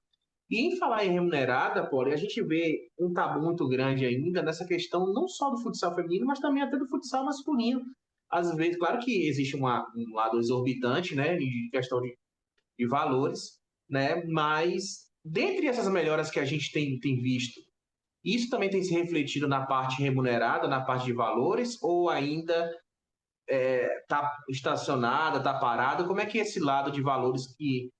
E em falar em remunerada, Poli, a gente vê um tabu muito grande ainda nessa questão não só do futsal feminino, mas também até do futsal masculino. Às vezes, claro que existe um lado exorbitante, né, de questão de valores, né, mas dentre essas melhoras que a gente tem visto, isso também tem se refletido na parte remunerada, na parte de valores, ou ainda está estacionada, está parada? Como é que é esse lado de valores que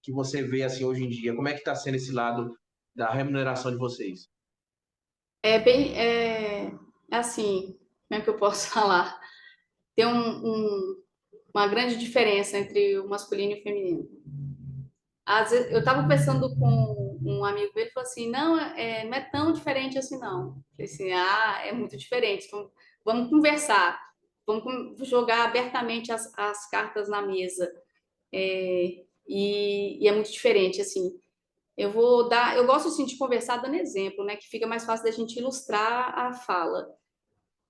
você vê assim hoje em dia? Como é que está sendo esse lado da remuneração de vocês? Assim, como é que eu posso falar? Tem uma grande diferença entre o masculino e o feminino. Às vezes, eu estava conversando com um amigo meu, ele falou assim, não, não é tão diferente assim, não. Eu falei assim, é muito diferente. Então, vamos conversar, vamos jogar abertamente as cartas na mesa. E é muito diferente, assim. Eu gosto assim de conversar dando exemplo, né, que fica mais fácil da gente ilustrar a fala.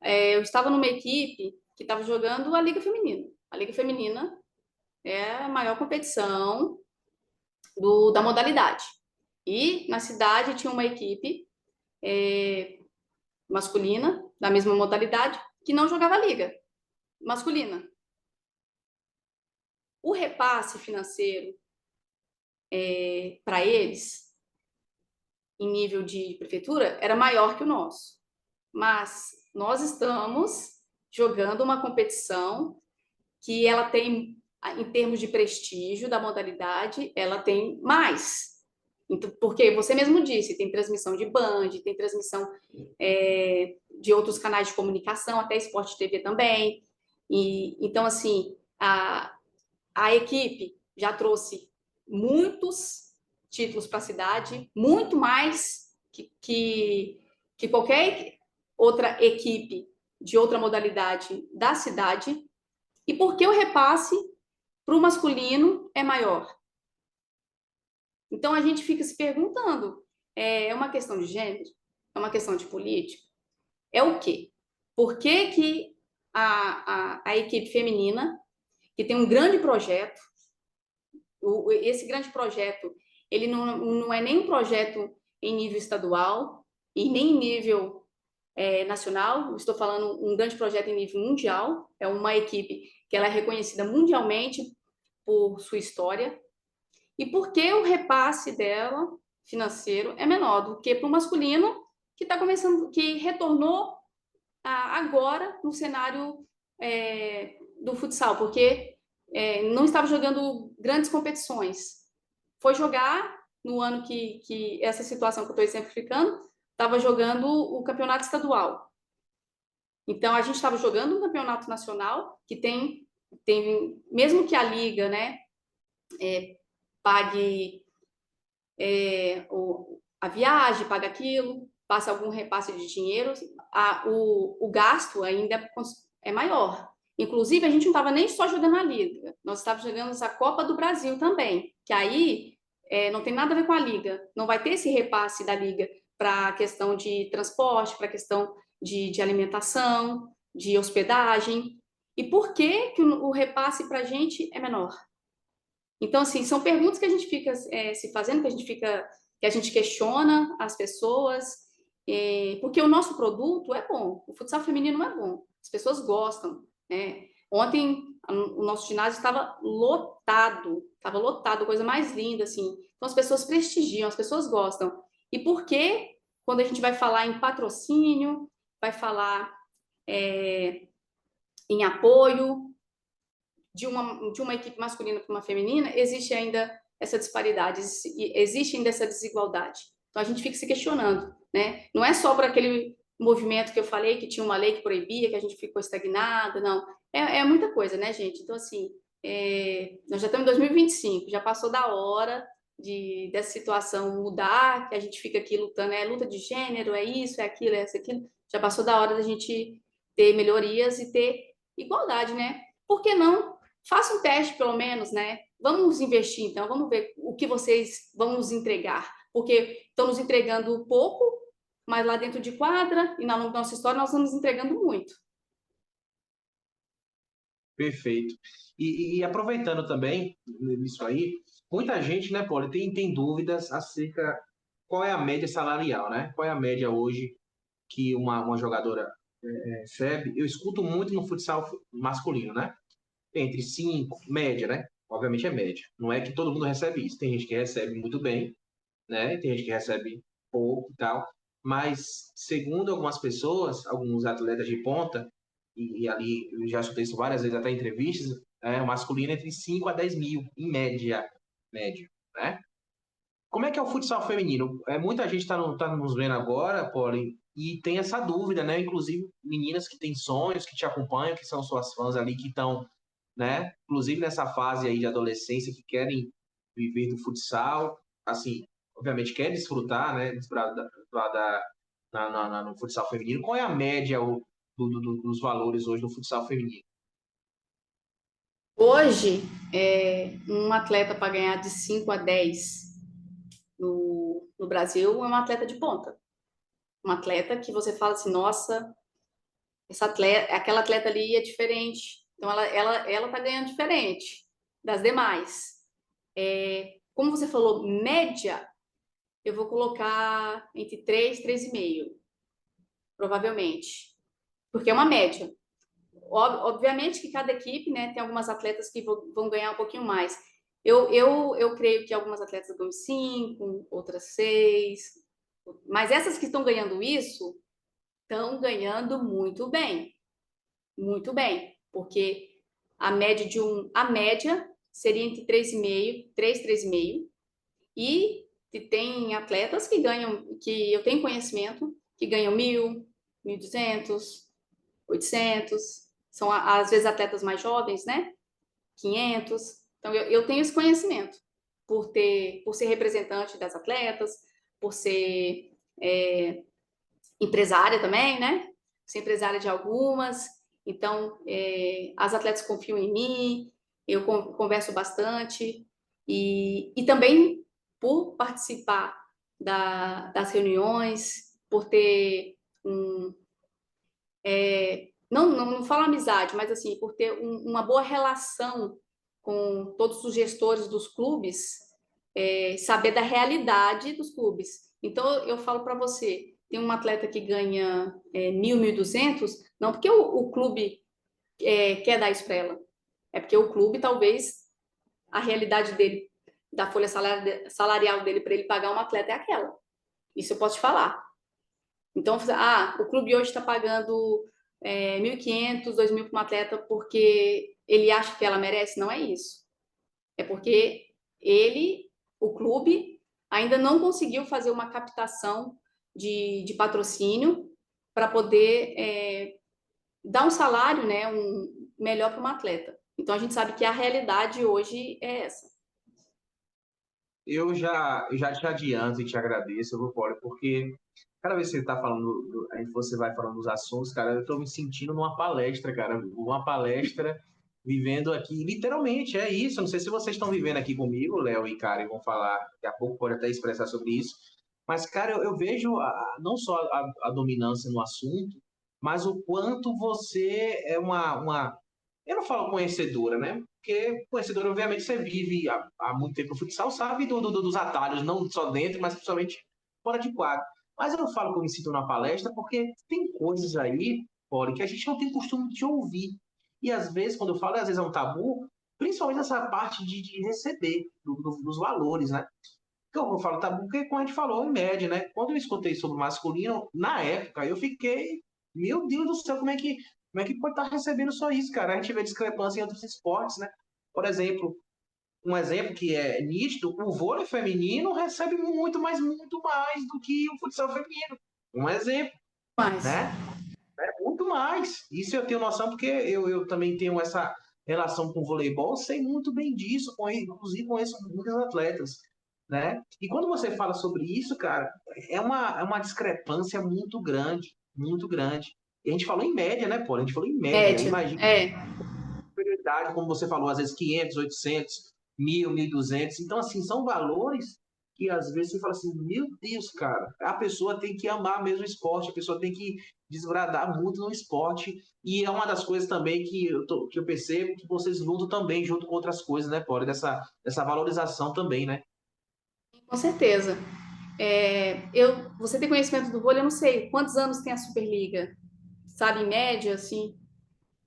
Eu estava numa equipe que estava jogando a Liga Feminina. A Liga Feminina é a maior competição da modalidade. E na cidade tinha uma equipe masculina, da mesma modalidade, que não jogava liga masculina. O repasse financeiro para eles, em nível de prefeitura, era maior que o nosso. Mas nós estamos jogando uma competição que ela tem, em termos de prestígio da modalidade, ela tem mais. Então, porque você mesmo disse, tem transmissão de Band, tem transmissão de outros canais de comunicação, até Sport TV também. Então, assim, a equipe já trouxe muitos títulos para a cidade, muito mais que qualquer outra equipe de outra modalidade da cidade. E por que o repasse para o masculino é maior? Então, a gente fica se perguntando, é uma questão de gênero? É uma questão de política? É o quê? Por que a equipe feminina, que tem um grande projeto, esse grande projeto, ele não é nem um projeto em nível estadual e nem em nível nacional, estou falando um grande projeto em nível mundial, é uma equipe que ela é reconhecida mundialmente por sua história. E por que o repasse dela financeiro é menor do que para o masculino, que está começando, que retornou agora no cenário do futsal, porque não estava jogando grandes competições. Foi jogar no ano que essa situação que eu estou exemplificando, estava jogando o campeonato estadual. Então, a gente estava jogando um campeonato nacional que tem mesmo que a liga, né, pague a viagem, pague aquilo, passe algum repasse de dinheiro, o gasto ainda é maior. Inclusive, a gente não estava nem só jogando a liga, nós estávamos jogando a Copa do Brasil também, que aí não tem nada a ver com a liga, não vai ter esse repasse da liga para a questão de transporte, para a questão de alimentação, de hospedagem. E por que o repasse para a gente é menor? Então, assim, são perguntas que a gente fica se fazendo, que a gente questiona as pessoas, porque o nosso produto é bom, o futsal feminino é bom, as pessoas gostam, né? Ontem o nosso ginásio estava lotado, coisa mais linda, assim. Então as pessoas prestigiam, as pessoas gostam. E por que, quando a gente vai falar em patrocínio, vai falar em apoio de uma equipe masculina para uma feminina, existe ainda essa disparidade, existe ainda essa desigualdade. Então a gente fica se questionando, né? Não é só para aquele movimento que eu falei, que tinha uma lei que proibia, que a gente ficou estagnada, não. É muita coisa, né, gente? Então, assim, nós já estamos em 2025, já passou da hora dessa situação mudar, que a gente fica aqui lutando, luta de gênero, é isso, é aquilo, é isso, aquilo. Já passou da hora da gente ter melhorias e ter igualdade, né? Por que não? Faça um teste, pelo menos, né? Vamos investir, então, vamos ver o que vocês vão nos entregar. Porque estão nos entregando pouco, mas lá dentro de quadra e na nossa história nós estamos entregando muito. Perfeito. E aproveitando também isso aí, muita gente, né, Poli, tem dúvidas acerca qual é a média salarial, né? Qual é a média hoje que uma jogadora recebe? Eu escuto muito no futsal masculino, né? Entre 5, média, né? Obviamente é média. Não é que todo mundo recebe isso. Tem gente que recebe muito bem, né? Tem gente que recebe pouco e tal. Mas, segundo algumas pessoas, alguns atletas de ponta, e ali eu já escutei isso várias vezes, até em entrevistas, o masculino entre 5 a 10 mil, em média, né? Como é que é o futsal feminino? Muita gente está nos vendo agora, Polly, e tem essa dúvida, né? Inclusive meninas que têm sonhos, que te acompanham, que são suas fãs ali, que estão, né? Inclusive nessa fase aí de adolescência, que querem viver do futsal, assim, obviamente quer desfrutar, né? No futsal feminino. Qual é a média dos valores hoje no futsal feminino? Hoje, um atleta para ganhar de 5 a 10 no Brasil é um atleta de ponta. Um atleta que você fala assim, nossa, aquela atleta ali é diferente. Então, ela tá ganhando diferente das demais. Como você falou, média, eu vou colocar entre 3 e 3,5, provavelmente. Porque é uma média. Obviamente que cada equipe, né, tem algumas atletas que vão ganhar um pouquinho mais. Eu creio que algumas atletas ganham 5, outras 6. Mas essas que estão ganhando isso, estão ganhando muito bem. Muito bem. Porque a média seria entre 3,5, 3, 3,5. E tem atletas que ganham, que eu tenho conhecimento, que ganham 1.000, 1.200, 800. São, às vezes, atletas mais jovens, né? 500. Então, eu tenho esse conhecimento por ser representante das atletas, por ser empresária também, né? Ser empresária de algumas. Então, as atletas confiam em mim, eu converso bastante. E também por participar das reuniões, por ter não falo amizade, mas assim, por ter uma boa relação com todos os gestores dos clubes, saber da realidade dos clubes. Então, eu falo para você, tem um atleta que ganha 1.000, 1.200, não porque o clube quer dar isso para ela, é porque o clube, talvez, a realidade dele da folha salarial dele para ele pagar uma atleta é aquela. Isso eu posso te falar. Então, o clube hoje está pagando 1.500, 2.000 para uma atleta porque ele acha que ela merece. Não é isso. É porque o clube, ainda não conseguiu fazer uma captação de patrocínio para poder dar um salário, né, melhor para uma atleta. Então, a gente sabe que a realidade hoje é essa. Eu já te adianto e te agradeço, viu, Paulo, porque cada vez que você tá falando, aí você vai falando dos assuntos, cara, eu tô me sentindo numa palestra, cara, uma palestra vivendo aqui, literalmente, é isso. Não sei se vocês estão vivendo aqui comigo, Léo e Karen vão falar, daqui a pouco pode até expressar sobre isso, mas, cara, eu vejo não só a dominância no assunto, mas o quanto você é eu não falo conhecedora, né? Porque conhecedora, obviamente, você vive há muito tempo no futsal, sabe dos atalhos, não só dentro, mas principalmente fora de quadro. Mas eu não falo que eu me sinto na palestra porque tem coisas aí, Poli, que a gente não tem costume de ouvir. E às vezes, quando eu falo, às vezes é um tabu, principalmente essa parte de receber, dos valores, né? Que eu falo tabu porque, como a gente falou, em média, né? Quando eu escutei sobre o masculino, na época, eu fiquei, meu Deus do céu, como é que pode estar recebendo só isso, cara? A gente vê discrepância em outros esportes, né? Por exemplo, um exemplo que é nítido, o vôlei feminino recebe muito mais do que o futsal feminino. Um exemplo, Mas, né? Muito mais. Isso eu tenho noção porque eu também tenho essa relação com o voleibol, sei muito bem disso, inclusive conheço muitos atletas, né? E quando você fala sobre isso, cara, é uma discrepância muito grande, muito grande. E a gente falou em média, né, pô? A gente falou em média. média, Imagina prioridade, como você falou, às vezes 500, 800, 1.000, 1.200. Então, assim, são valores que às vezes você fala assim, meu Deus, cara, a pessoa tem que amar mesmo o esporte, a pessoa tem que desbradar muito no esporte. E é uma das coisas também que eu percebo que vocês lutam também junto com outras coisas, né, Paulo? Dessa valorização também, né? com certeza. Você tem conhecimento do vôlei? Eu não sei. Quantos anos tem a Superliga? Sabe, em média, assim?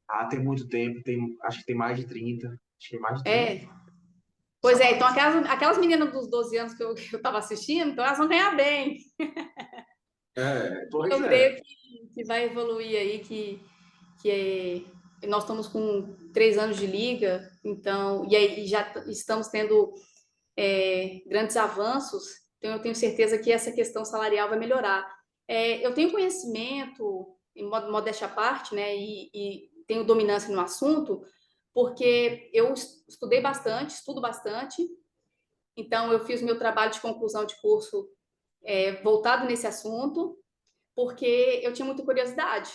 Ah, tem muito tempo, acho que tem mais de 30. Acho que tem mais de 30. É. Pois é, então aquelas meninas dos 12 anos que eu estava assistindo, então elas vão ganhar bem. Pois Eu é. creio que vai evoluir aí, nós estamos com 3 anos de liga, então, e aí já estamos tendo grandes avanços, então eu tenho certeza que essa questão salarial vai melhorar. Eu tenho conhecimento, em modéstia à parte, né, e tenho dominância no assunto, porque eu estudei bastante, estudo bastante, então eu fiz meu trabalho de conclusão de curso voltado nesse assunto, porque eu tinha muita curiosidade.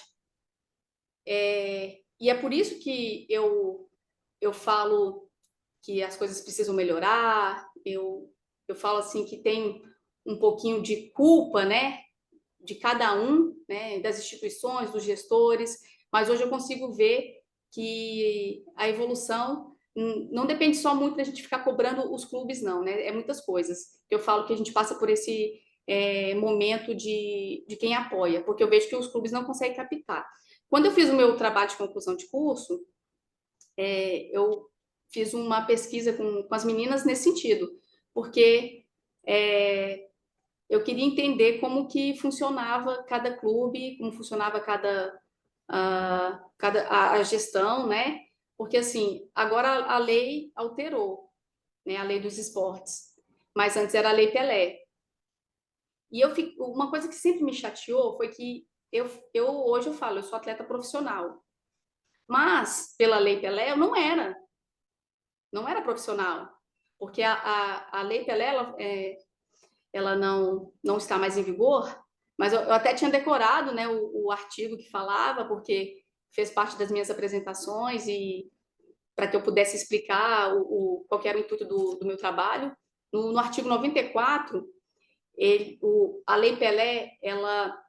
E é por isso que eu falo que as coisas precisam melhorar, eu falo assim que tem um pouquinho de culpa, né, de cada um, né, das instituições, dos gestores, mas hoje eu consigo ver que a evolução não depende só muito da gente ficar cobrando os clubes, não, né, é muitas coisas. Eu falo que a gente passa por esse momento de quem apoia, porque eu vejo que os clubes não conseguem captar. Quando eu fiz o meu trabalho de conclusão de curso, eu fiz uma pesquisa com as meninas nesse sentido, porque eu queria entender como que funcionava cada clube, como funcionava a gestão, né? Porque, assim, agora a lei alterou, né? A lei dos esportes, mas antes era a Lei Pelé. E uma coisa que sempre me chateou foi que hoje eu falo, eu sou atleta profissional, mas pela Lei Pelé eu não era profissional, porque a Lei Pelé ela não está mais em vigor, mas eu até tinha decorado, né, o artigo que falava, porque fez parte das minhas apresentações e para que eu pudesse explicar qual que era o intuito do meu trabalho. No artigo 94, a Lei Pelé, ela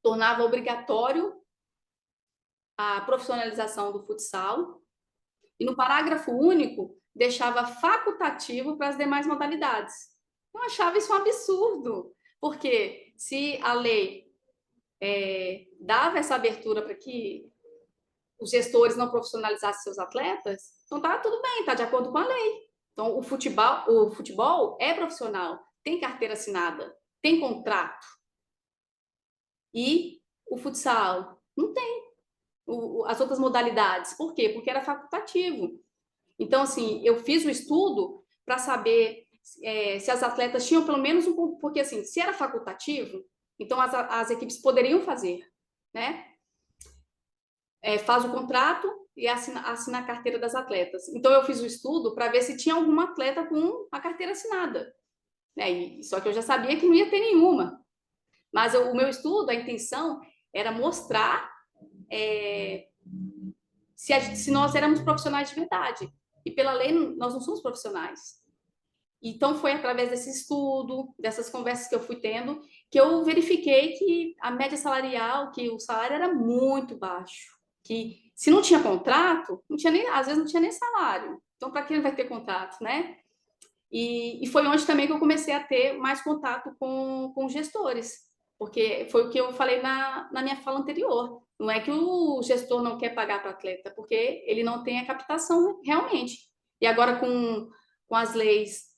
tornava obrigatório a profissionalização do futsal e no parágrafo único deixava facultativo para as demais modalidades. Eu achava isso um absurdo, porque se a lei dava essa abertura para que os gestores não profissionalizassem seus atletas, então tá tudo bem, tá de acordo com a lei. Então, o futebol é profissional, tem carteira assinada, tem contrato. E o futsal não tem. As outras modalidades. Por quê? Porque era facultativo. Então, assim, eu fiz o estudo para saber se as atletas tinham pelo menos um... Porque, assim, se era facultativo, então as equipes poderiam fazer, né? Faz o contrato e assina a carteira das atletas. Então, eu fiz o estudo para ver se tinha alguma atleta com a carteira assinada. Né? Só que eu já sabia que não ia ter nenhuma. Mas o meu estudo, a intenção era mostrar se nós éramos profissionais de verdade. E pela lei, nós não somos profissionais. Então, foi através desse estudo, dessas conversas que eu fui tendo, que eu verifiquei que a média salarial, que o salário era muito baixo. Que se não tinha contrato, não tinha nem, às vezes não tinha nem salário. Então, para que ele vai ter contrato, né? E foi onde também que eu comecei a ter mais contato com gestores. Porque foi o que eu falei na minha fala anterior. Não é que o gestor não quer pagar para o atleta, porque ele não tem a captação realmente. E agora, com as leis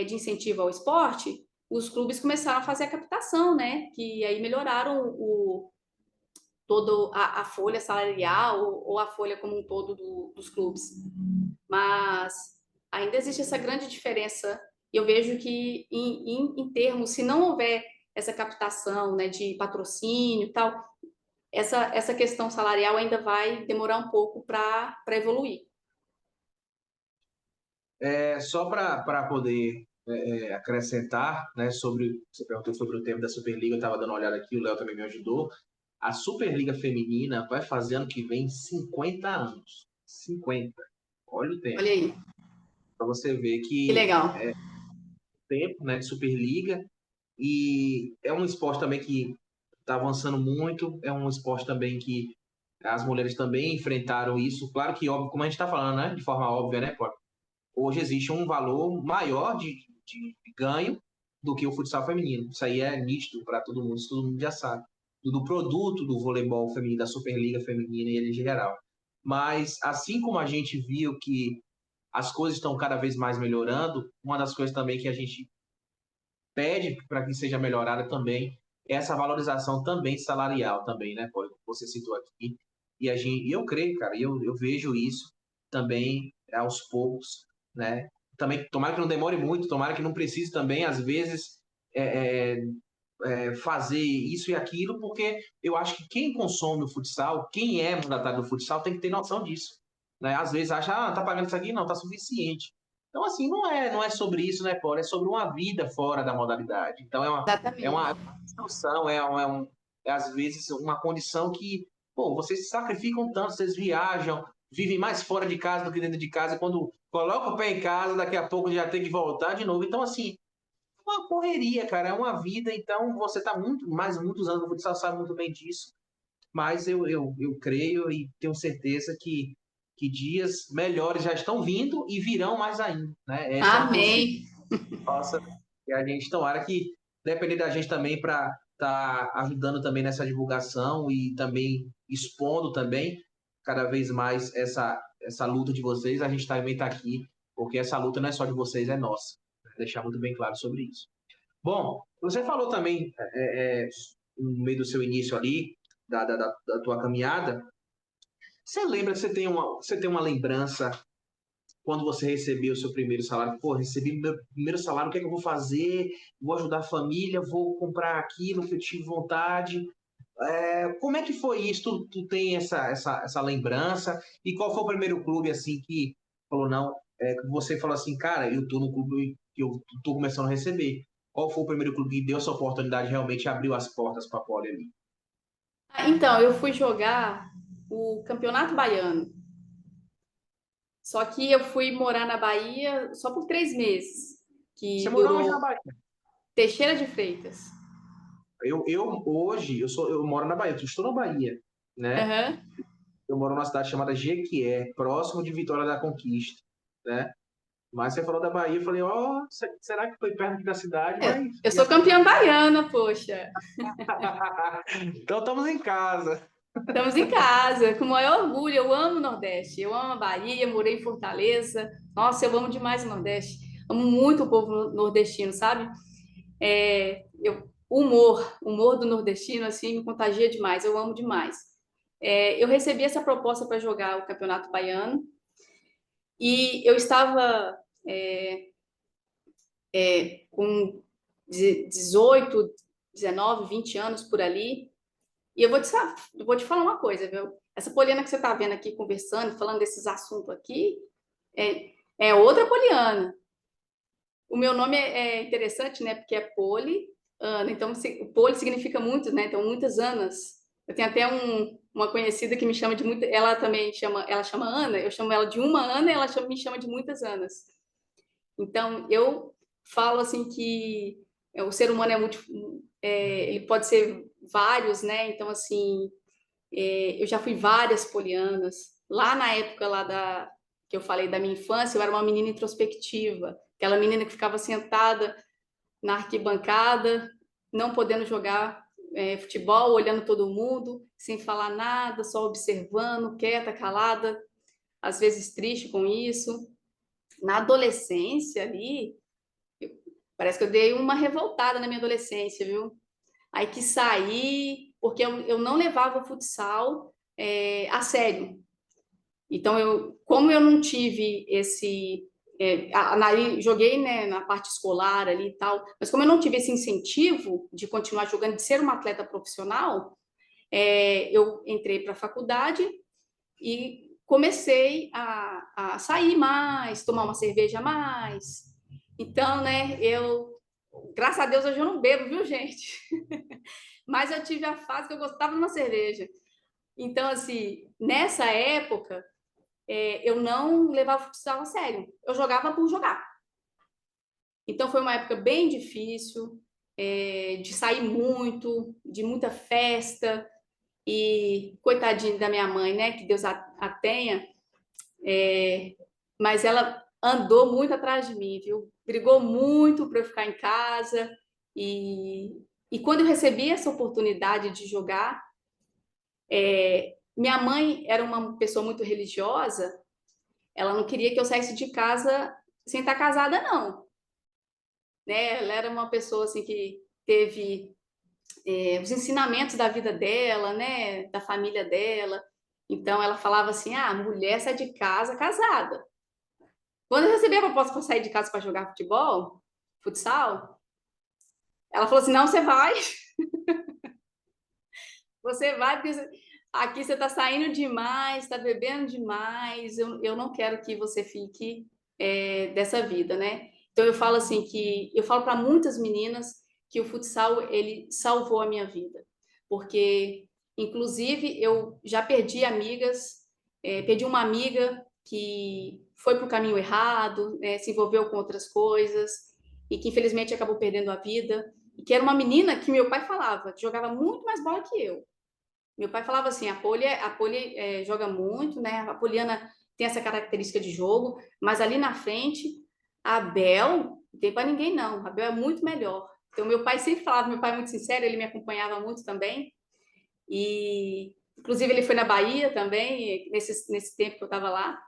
de incentivo ao esporte, os clubes começaram a fazer a captação, né? Que aí melhoraram toda a folha salarial ou a folha como um todo dos clubes. Mas ainda existe essa grande diferença. E eu vejo que, em termos, se não houver essa captação, né, de patrocínio e tal, essa questão salarial ainda vai demorar um pouco para evoluir. Só para poder acrescentar, né, você perguntou sobre o tema da Superliga, eu estava dando uma olhada aqui, o Léo também me ajudou. A Superliga Feminina vai fazer ano que vem 50 anos. 50. Olha o tempo. Olha aí. Para você ver Que legal. tempo, né, de Superliga. E é um esporte também que está avançando muito, é um esporte também que as mulheres também enfrentaram isso. Claro que, óbvio, como a gente está falando, né, de forma óbvia, né, pô, hoje existe um valor maior de ganho do que o futsal feminino. Isso aí é nítido para todo mundo, isso todo mundo já sabe. Do produto do voleibol feminino, da Superliga feminina e ele em geral. Mas, assim como a gente viu que as coisas estão cada vez mais melhorando, uma das coisas também que a gente pede para que seja melhorada também é essa valorização também salarial também, né, Paulo? Você citou aqui. E eu creio, cara, eu vejo isso também aos poucos, né? Também, tomara que não demore muito, tomara que não precise também, às vezes, fazer isso e aquilo, porque eu acho que quem consome o futsal, quem é mandatário do futsal, tem que ter noção disso. Né? Às vezes acha, tá pagando isso aqui? Não, tá suficiente. Então, assim, não é sobre isso, né, Paulo? É sobre uma vida fora da modalidade. Então, é Exatamente. uma discussão, às vezes uma condição que, pô, vocês se sacrificam tanto, vocês viajam, vivem mais fora de casa do que dentro de casa, e quando coloca o pé em casa, daqui a pouco já tem que voltar de novo. Então, assim, é uma correria, cara, é uma vida. Então, você tá muitos anos no futsal, sabe muito bem disso. Mas eu creio e tenho certeza que dias melhores já estão vindo e virão mais ainda, né? Essa é uma torcida Amém. nossa e a gente tomara que depender da gente também para estar ajudando também nessa divulgação e também expondo também cada vez mais essa luta de vocês, a gente também está aqui, porque essa luta não é só de vocês, é nossa. Vou deixar muito bem claro sobre isso. Bom, você falou também no meio do seu início ali, da tua caminhada, você lembra que você tem uma lembrança quando você recebeu o seu primeiro salário? Pô, recebi meu primeiro salário, o que é que eu vou fazer? Vou ajudar a família, vou comprar aquilo que eu tive vontade. Como é que foi isso? Tu tem essa lembrança? E qual foi o primeiro clube assim que falou, não, que você falou assim, cara, eu tô no clube que eu tô começando a receber. Qual foi o primeiro clube que deu essa oportunidade, realmente abriu as portas para a Poli ali? Então, eu fui jogar o Campeonato Baiano. Só que eu fui morar na Bahia só por 3 meses, Você que morou onde na durou Bahia? Teixeira de Freitas. Hoje eu moro na Bahia, eu estou na Bahia, né? Aham. Eu moro numa cidade chamada Jequié, próximo de Vitória da Conquista, né? Mas você falou da Bahia, eu falei, será que foi perto aqui da cidade? Mas Eu sou campeã baiana, poxa. então estamos em casa. Estamos em casa, com o maior orgulho. Eu amo o Nordeste, eu amo a Bahia, morei em Fortaleza. Nossa, eu amo demais o Nordeste. Amo muito o povo nordestino, sabe? O humor do nordestino, assim, me contagia demais. Eu amo demais. Eu recebi essa proposta para jogar o Campeonato Baiano e eu estava com 18, 19, 20 anos por ali. E eu vou te falar uma coisa, viu? Essa Poliana que você está vendo aqui conversando, falando desses assuntos aqui, é outra Poliana. O meu nome é interessante, né? Porque é Poliana. Então, o Poli significa muito, né? Então, muitas Anas. Eu tenho até uma conhecida que me chama de muita. Ela também chama Ana. Eu chamo ela de uma Ana e ela me chama de muitas Anas. Então, eu falo assim que o ser humano ele pode ser vários, né? Então, assim, eu já fui várias polianas. Lá na época que eu falei da minha infância, eu era uma menina introspectiva, aquela menina que ficava sentada na arquibancada, não podendo jogar futebol, olhando todo mundo, sem falar nada, só observando, quieta, calada, às vezes triste com isso. Na adolescência ali, parece que eu dei uma revoltada na minha adolescência, viu? Aí que saí, porque eu não levava o futsal a sério. Então, como eu não tive joguei, né, na parte escolar ali e tal, mas como eu não tive esse incentivo de continuar jogando, de ser uma atleta profissional, eu entrei para a faculdade e comecei a sair mais, tomar uma cerveja a mais. Então, né, graças a Deus, hoje eu não bebo, viu, gente? Mas eu tive a fase que eu gostava de uma cerveja. Então, assim, nessa época, eu não levava o futsal a sério. Eu jogava por jogar. Então, foi uma época bem difícil, de sair muito, de muita festa. E coitadinha da minha mãe, né? Que Deus a tenha. Mas ela andou muito atrás de mim, viu? Brigou muito para eu ficar em casa. E quando eu recebi essa oportunidade de jogar, minha mãe era uma pessoa muito religiosa, ela não queria que eu saísse de casa sem estar casada, não. Né? Ela era uma pessoa assim que teve os ensinamentos da vida dela, né? Da família dela. Então ela falava assim: ah, mulher sai de casa casada. Quando eu recebi a proposta para sair de casa para jogar futebol, futsal, ela falou assim: não, você vai, porque aqui você está saindo demais, está bebendo demais, eu não quero que você fique dessa vida, né? Então eu falo para muitas meninas que o futsal ele salvou a minha vida, porque inclusive eu já perdi amigas, perdi uma amiga que foi para o caminho errado, se envolveu com outras coisas e que infelizmente acabou perdendo a vida, e que era uma menina que meu pai falava que jogava muito mais bola que eu. Meu pai falava assim, a Poli joga muito, né? A Poliana tem essa característica de jogo, mas ali na frente, a Bel não tem para ninguém, não. A Bel é muito melhor. Então, meu pai sempre falava, meu pai é muito sincero, ele me acompanhava muito também. E, inclusive, ele foi na Bahia também, nesse tempo que eu estava lá.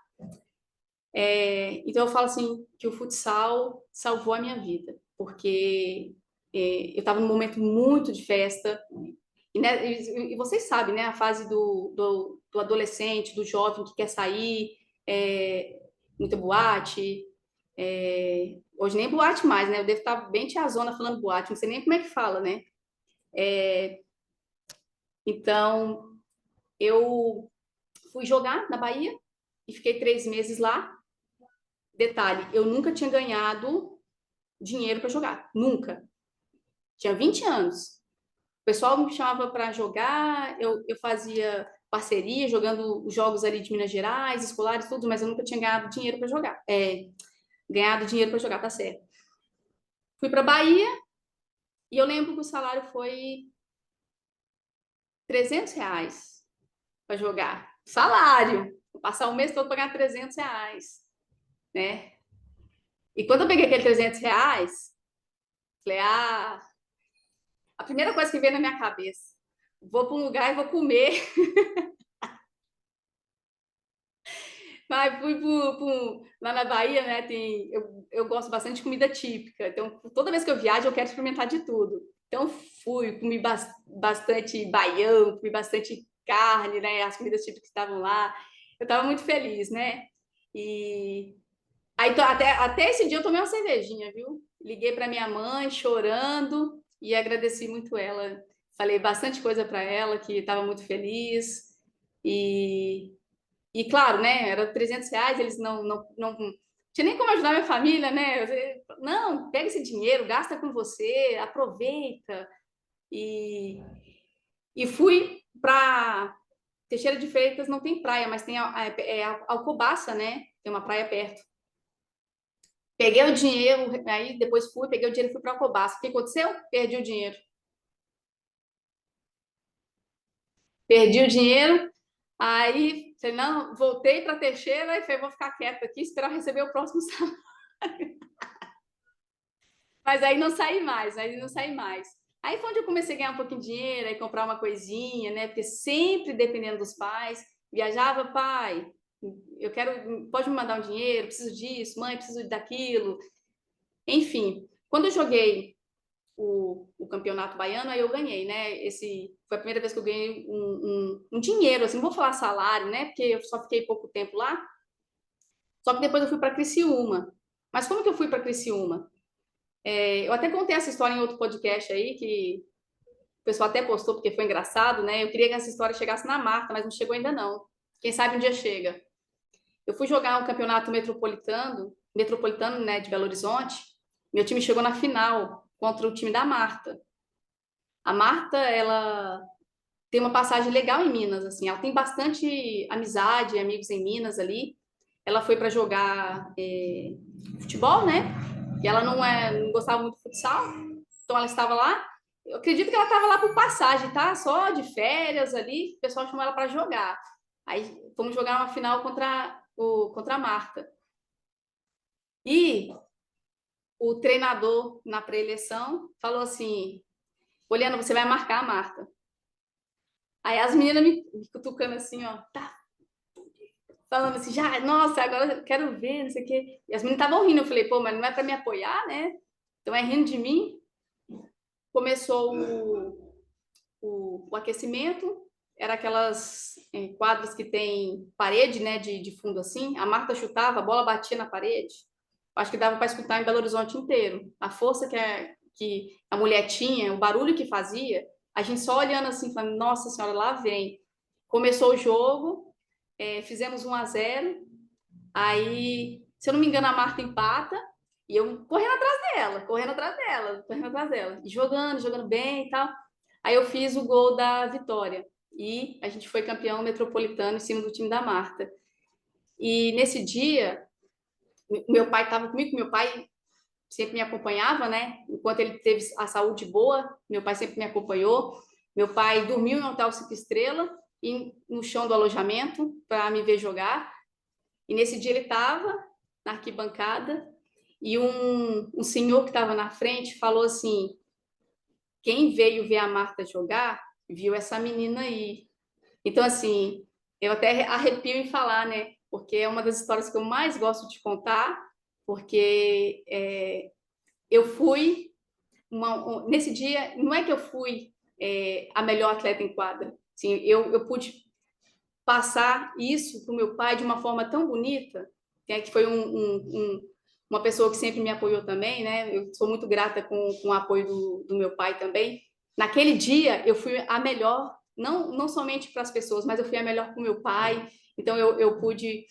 Então, eu falo assim, que o futsal salvou a minha vida, porque eu estava num momento muito de festa, e vocês sabem, né? A fase do adolescente, do jovem que quer sair, muita boate. Hoje nem boate mais, né? Eu devo estar bem tiazona falando boate, não sei nem como é que fala, né? Então, eu fui jogar na Bahia e fiquei 3 meses lá. Detalhe, eu nunca tinha ganhado dinheiro para jogar, nunca. Tinha 20 anos. O pessoal me chamava para jogar, eu fazia parceria, jogando os jogos ali de Minas Gerais, escolares, tudo, mas eu nunca tinha ganhado dinheiro para jogar. Ganhado dinheiro para jogar, tá certo. Fui para Bahia e eu lembro que o salário foi R$ 300 para jogar. Salário! Vou passar o mês todo para ganhar R$ 300, né? E quando eu peguei aquele R$ 300, falei, a primeira coisa que veio na minha cabeça, vou para um lugar e vou comer. Mas fui lá na Bahia, né? Eu gosto bastante de comida típica. Então, toda vez que eu viajo, eu quero experimentar de tudo. Então, comi bastante baião, comi bastante carne, né? As comidas típicas que estavam lá. Eu estava muito feliz, né? E aí, até esse dia, eu tomei uma cervejinha, viu? Liguei para minha mãe, chorando, e agradeci muito ela. Falei bastante coisa para ela, que estava muito feliz. E e claro, né? Era R$ 300, eles não tinha nem como ajudar minha família, né? Não, pega esse dinheiro, gasta com você, aproveita. E, e fui para Teixeira de Freitas, não tem praia, mas tem Alcobaça, né? Tem uma praia perto. Peguei o dinheiro, aí depois peguei o dinheiro e fui para Alcobaça. O que aconteceu? Perdi o dinheiro. Perdi o dinheiro. Aí, falei, não, voltei para Teixeira e falei, vou ficar quieta aqui, esperar receber o próximo salário. Mas aí não saí mais, Aí foi onde eu comecei a ganhar um pouquinho de dinheiro, aí comprar uma coisinha, né? Porque sempre dependendo dos pais, viajava, pai, pode me mandar um dinheiro, preciso disso, mãe, preciso daquilo. Enfim, quando eu joguei o campeonato baiano, aí eu ganhei, né? Foi a primeira vez que eu ganhei um dinheiro, assim, não vou falar salário, né? Porque eu só fiquei pouco tempo lá. Só que depois eu fui para Criciúma. Mas como que eu fui para Criciúma? Eu até contei essa história em outro podcast aí, que o pessoal até postou porque foi engraçado, né? Eu queria que essa história chegasse na Marta, mas não chegou ainda não. Quem sabe um dia chega. Eu fui jogar um campeonato metropolitano, né, de Belo Horizonte. Meu time chegou na final contra o time da Marta. A Marta, ela tem uma passagem legal em Minas, assim. Ela tem bastante amizade, amigos em Minas ali. Ela foi para jogar futebol, né? E ela não gostava muito de futsal, então ela estava lá. Eu acredito que ela estava lá por passagem, tá? Só de férias ali, o pessoal chamou ela para jogar. Aí fomos jogar uma final contra a Marta. E o treinador, na pré-eleição, falou assim: Poliana, você vai marcar a Marta. Aí as meninas me cutucando assim, ó, tá. Falando assim, já, nossa, agora eu quero ver, não sei o quê. E as meninas estavam rindo. Eu falei, pô, mas não é para me apoiar, né? Então é rindo de mim. Começou o aquecimento, era aquelas quadras que tem parede, né, de fundo assim. A Marta chutava, a bola batia na parede. Acho que dava para escutar em Belo Horizonte inteiro. A força que a mulher tinha, o barulho que fazia, a gente só olhando assim, falando, nossa senhora, lá vem. Começou o jogo, fizemos 1-0. Aí, se eu não me engano, a Marta empata e eu correndo atrás dela, e jogando bem e tal. Aí eu fiz o gol da vitória e a gente foi campeão metropolitano em cima do time da Marta. E nesse dia, meu pai estava comigo, meu pai sempre me acompanhava, né? Enquanto ele teve a saúde boa, meu pai sempre me acompanhou. Meu pai dormiu em um hotel 5 estrelas e no chão do alojamento para me ver jogar. E nesse dia ele estava na arquibancada e um senhor que estava na frente falou assim: quem veio ver a Marta jogar, viu essa menina aí. Então, assim, eu até arrepio em falar, né? Porque é uma das histórias que eu mais gosto de contar, porque eu fui nesse dia, não é que eu fui a melhor atleta em quadra. Assim, eu pude passar isso para o meu pai de uma forma tão bonita, que foi uma pessoa que sempre me apoiou também, né? Eu sou muito grata com o apoio do meu pai também. Naquele dia, eu fui a melhor, não somente para as pessoas, mas eu fui a melhor com o meu pai. Então, eu pude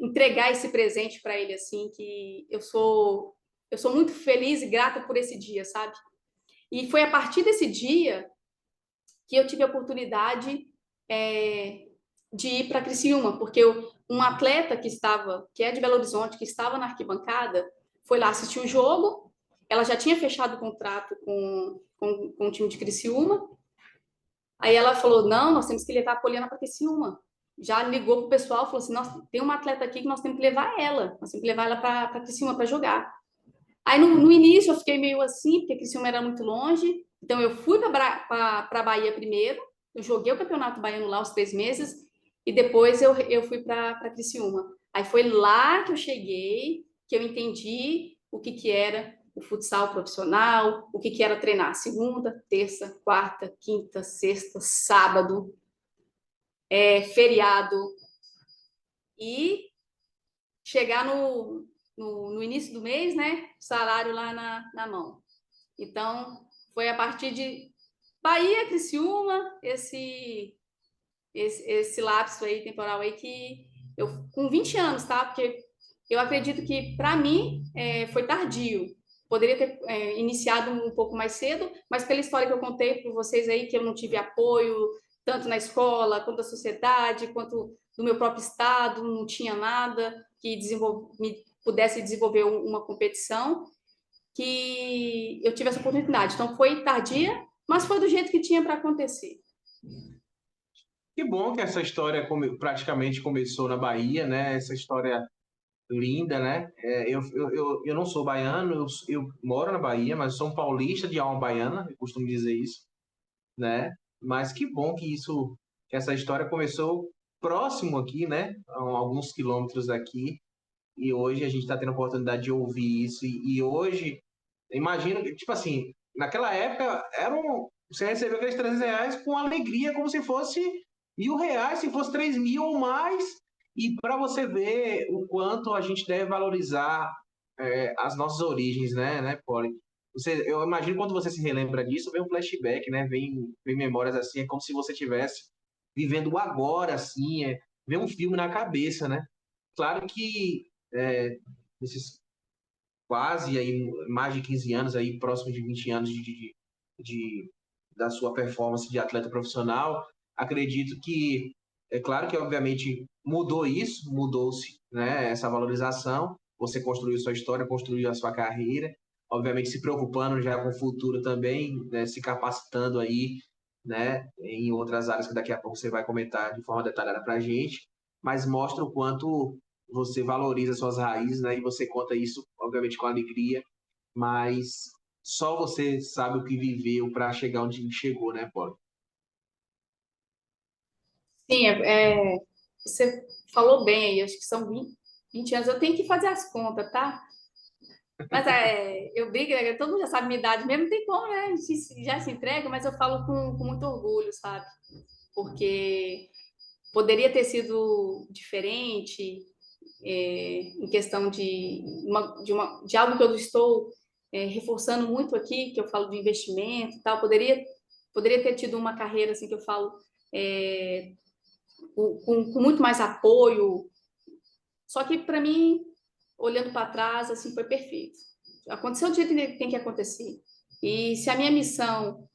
entregar esse presente para ele, assim, que eu sou muito feliz e grata por esse dia, sabe? E foi a partir desse dia que eu tive a oportunidade de ir para Criciúma, porque um atleta que é de Belo Horizonte, que estava na arquibancada, foi lá assistir o jogo. Ela já tinha fechado o contrato com o time de Criciúma. Aí ela falou: não, nós temos que levar a Poliana para Criciúma. Já ligou para o pessoal, falou assim: nossa, tem uma atleta aqui que nós temos que levar ela, para Criciúma para jogar. Aí no início eu fiquei meio assim, porque Criciúma era muito longe, Então, eu fui para a Bahia primeiro, eu joguei o Campeonato Baiano lá os 3 meses, e depois eu fui para Criciúma. Aí foi lá que eu cheguei, que eu entendi o que era o futsal profissional, o que era treinar segunda, terça, quarta, quinta, sexta, sábado, feriado, e chegar no início do mês, né, salário lá na mão. Então, foi a partir de Bahia, Criciúma, esse lapso aí, temporal aí, que eu, com 20 anos, tá? Porque eu acredito que, para mim, foi tardio. Poderia ter iniciado um pouco mais cedo, mas pela história que eu contei para vocês aí, que eu não tive apoio, tanto na escola, quanto da sociedade, quanto do meu próprio estado, não tinha nada que me pudesse desenvolver uma competição, que eu tive essa oportunidade. Então, foi tardia, mas foi do jeito que tinha para acontecer. Que bom que essa história praticamente começou na Bahia, né? Essa história linda, né? Eu não sou baiano, eu moro na Bahia, mas sou um paulista de alma baiana, eu costumo dizer isso, né? Mas que bom que essa história começou próximo aqui, né? A alguns quilômetros daqui, e hoje a gente está tendo a oportunidade de ouvir isso. E hoje, imagino que, tipo assim, naquela época, você recebeu aqueles R$ 300 com alegria, como se fosse R$ 1.000, se fosse 3.000 ou mais. E para você ver o quanto a gente deve valorizar as nossas origens, né, Polly? Eu imagino quando você se relembra disso, vem um flashback, né? Vem memórias assim, é como se você estivesse vivendo o agora, assim, vem um filme na cabeça, né? Claro que nesses quase aí, mais de 15 anos, aí, próximo de 20 anos de, da sua performance de atleta profissional, acredito que, é claro que obviamente mudou isso, mudou-se, né, essa valorização, você construiu sua história, construiu a sua carreira, obviamente se preocupando já com o futuro também, né, se capacitando aí, né, em outras áreas que daqui a pouco você vai comentar de forma detalhada para a gente, mas mostra o quanto você valoriza suas raízes, né? E você conta isso, obviamente, com alegria, mas só você sabe o que viveu para chegar onde chegou, né, Paulo? Sim, você falou bem aí, acho que são 20 anos. Eu tenho que fazer as contas, tá? Mas eu brigo, né? Todo mundo já sabe minha idade mesmo, não tem como, né? A gente já se entrega, mas eu falo com muito orgulho, sabe? Porque poderia ter sido diferente, em questão de algo que eu estou reforçando muito aqui, que eu falo de investimento e tal. Poderia ter tido uma carreira, assim, que eu falo, com muito mais apoio. Só que, para mim, olhando para trás, assim, foi perfeito. Aconteceu do jeito que tem que acontecer. E se a minha missão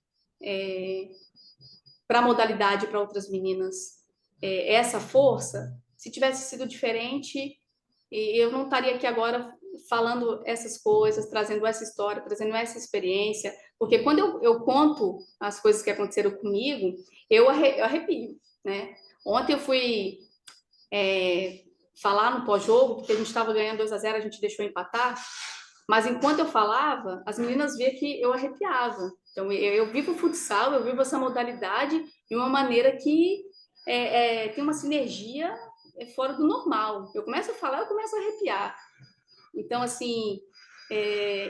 para a modalidade, para outras meninas, é essa força, se tivesse sido diferente, eu não estaria aqui agora falando essas coisas, trazendo essa história, trazendo essa experiência, porque quando eu conto as coisas que aconteceram comigo, eu arrepio, né? Ontem eu fui falar no pós-jogo, porque a gente estava ganhando 2-0, a gente deixou empatar, mas enquanto eu falava, as meninas viam que eu arrepiava. Então, eu vivo o futsal, eu vivo essa modalidade de uma maneira que tem uma sinergia fora do normal. Eu começo a falar, eu começo a arrepiar. Então, assim,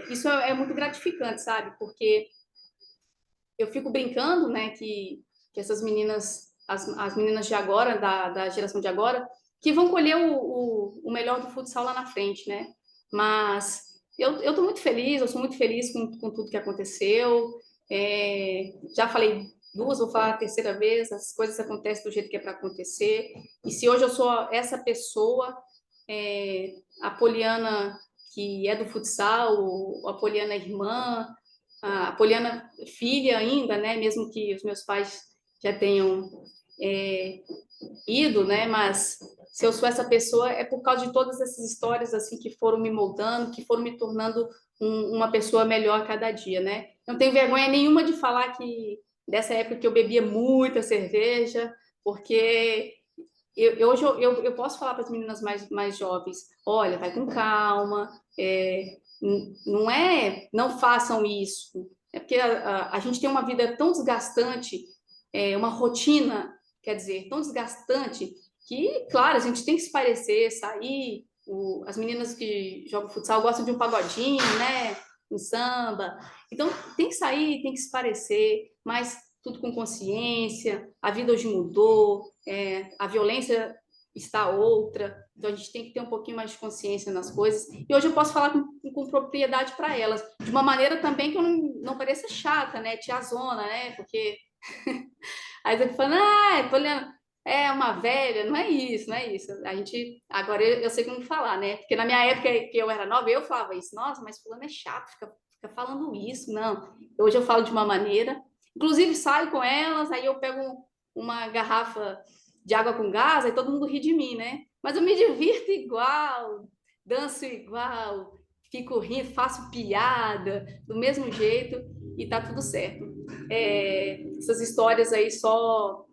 isso é muito gratificante, sabe? Porque eu fico brincando, né, que essas meninas, as meninas de agora, da geração de agora, que vão colher o melhor do futsal lá na frente, né? Mas eu estou muito feliz, eu sou muito feliz com tudo que aconteceu. Já falei 2, vou falar a terceira vez, as coisas acontecem do jeito que é para acontecer. E se hoje eu sou essa pessoa, a Poliana que é do futsal, a Poliana irmã, a Poliana filha ainda, né? Mesmo que os meus pais já tenham ido, né? Mas se eu sou essa pessoa é por causa de todas essas histórias assim que foram me moldando, que foram me tornando uma pessoa melhor a cada dia, né? Não tenho vergonha nenhuma de falar que dessa época que eu bebia muita cerveja, porque hoje eu posso falar para as meninas mais jovens, olha, vai com calma, não façam isso, porque a gente tem uma vida tão desgastante, uma rotina, quer dizer, tão desgastante, que, claro, a gente tem que se parecer, sair. As meninas que jogam futsal gostam de um pagodinho, né? Um samba. Então, tem que sair, tem que se parecer, mas tudo com consciência. A vida hoje mudou, a violência está outra, então a gente tem que ter um pouquinho mais de consciência nas coisas. E hoje eu posso falar com propriedade para elas, de uma maneira também que eu não pareça chata, né? Tiazona, né? Porque aí você fala, Poliana, é uma velha, não é isso, não é isso. A gente, agora eu sei como falar, né? Porque na minha época que eu era nova, eu falava isso, nossa, mas fulano é chato, fica falando isso. Não, hoje eu falo de uma maneira, inclusive saio com elas, aí eu pego uma garrafa de água com gás, aí todo mundo ri de mim, né? Mas eu me divirto igual, danço igual, fico rindo, faço piada do mesmo jeito e tá tudo certo. Essas histórias aí só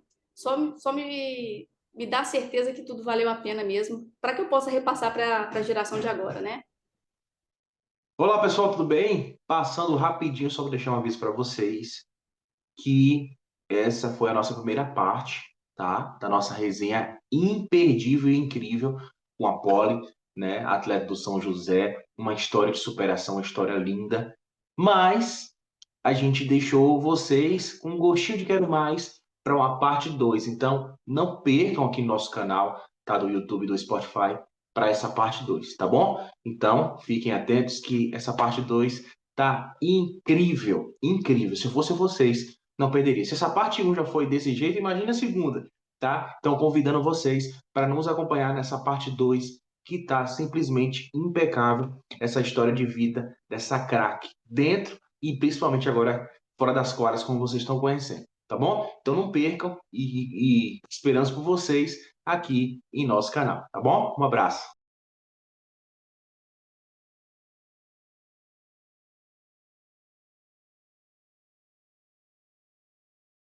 me dá certeza que tudo valeu a pena mesmo, para que eu possa repassar para a geração de agora, né? Olá, pessoal, tudo bem? Passando rapidinho, só para deixar um aviso para vocês que essa foi a nossa primeira parte, tá? Da nossa resenha imperdível e incrível com a Poli, né? Atleta do São José, uma história de superação, uma história linda. Mas a gente deixou vocês com um gostinho de quero mais para uma parte 2. Então, não percam aqui no nosso canal, tá? Do YouTube, do Spotify, para essa parte 2, tá bom? Então, fiquem atentos que essa parte 2 tá incrível, incrível. Se fosse vocês, não perderia. Se essa parte 1 já foi desse jeito, imagina a segunda, tá? Então, convidando vocês para nos acompanhar nessa parte 2, que tá simplesmente impecável, essa história de vida dessa craque dentro e principalmente agora fora das quadras, como vocês estão conhecendo, tá bom? Então não percam e esperamos por vocês aqui em nosso canal, tá bom? Um abraço.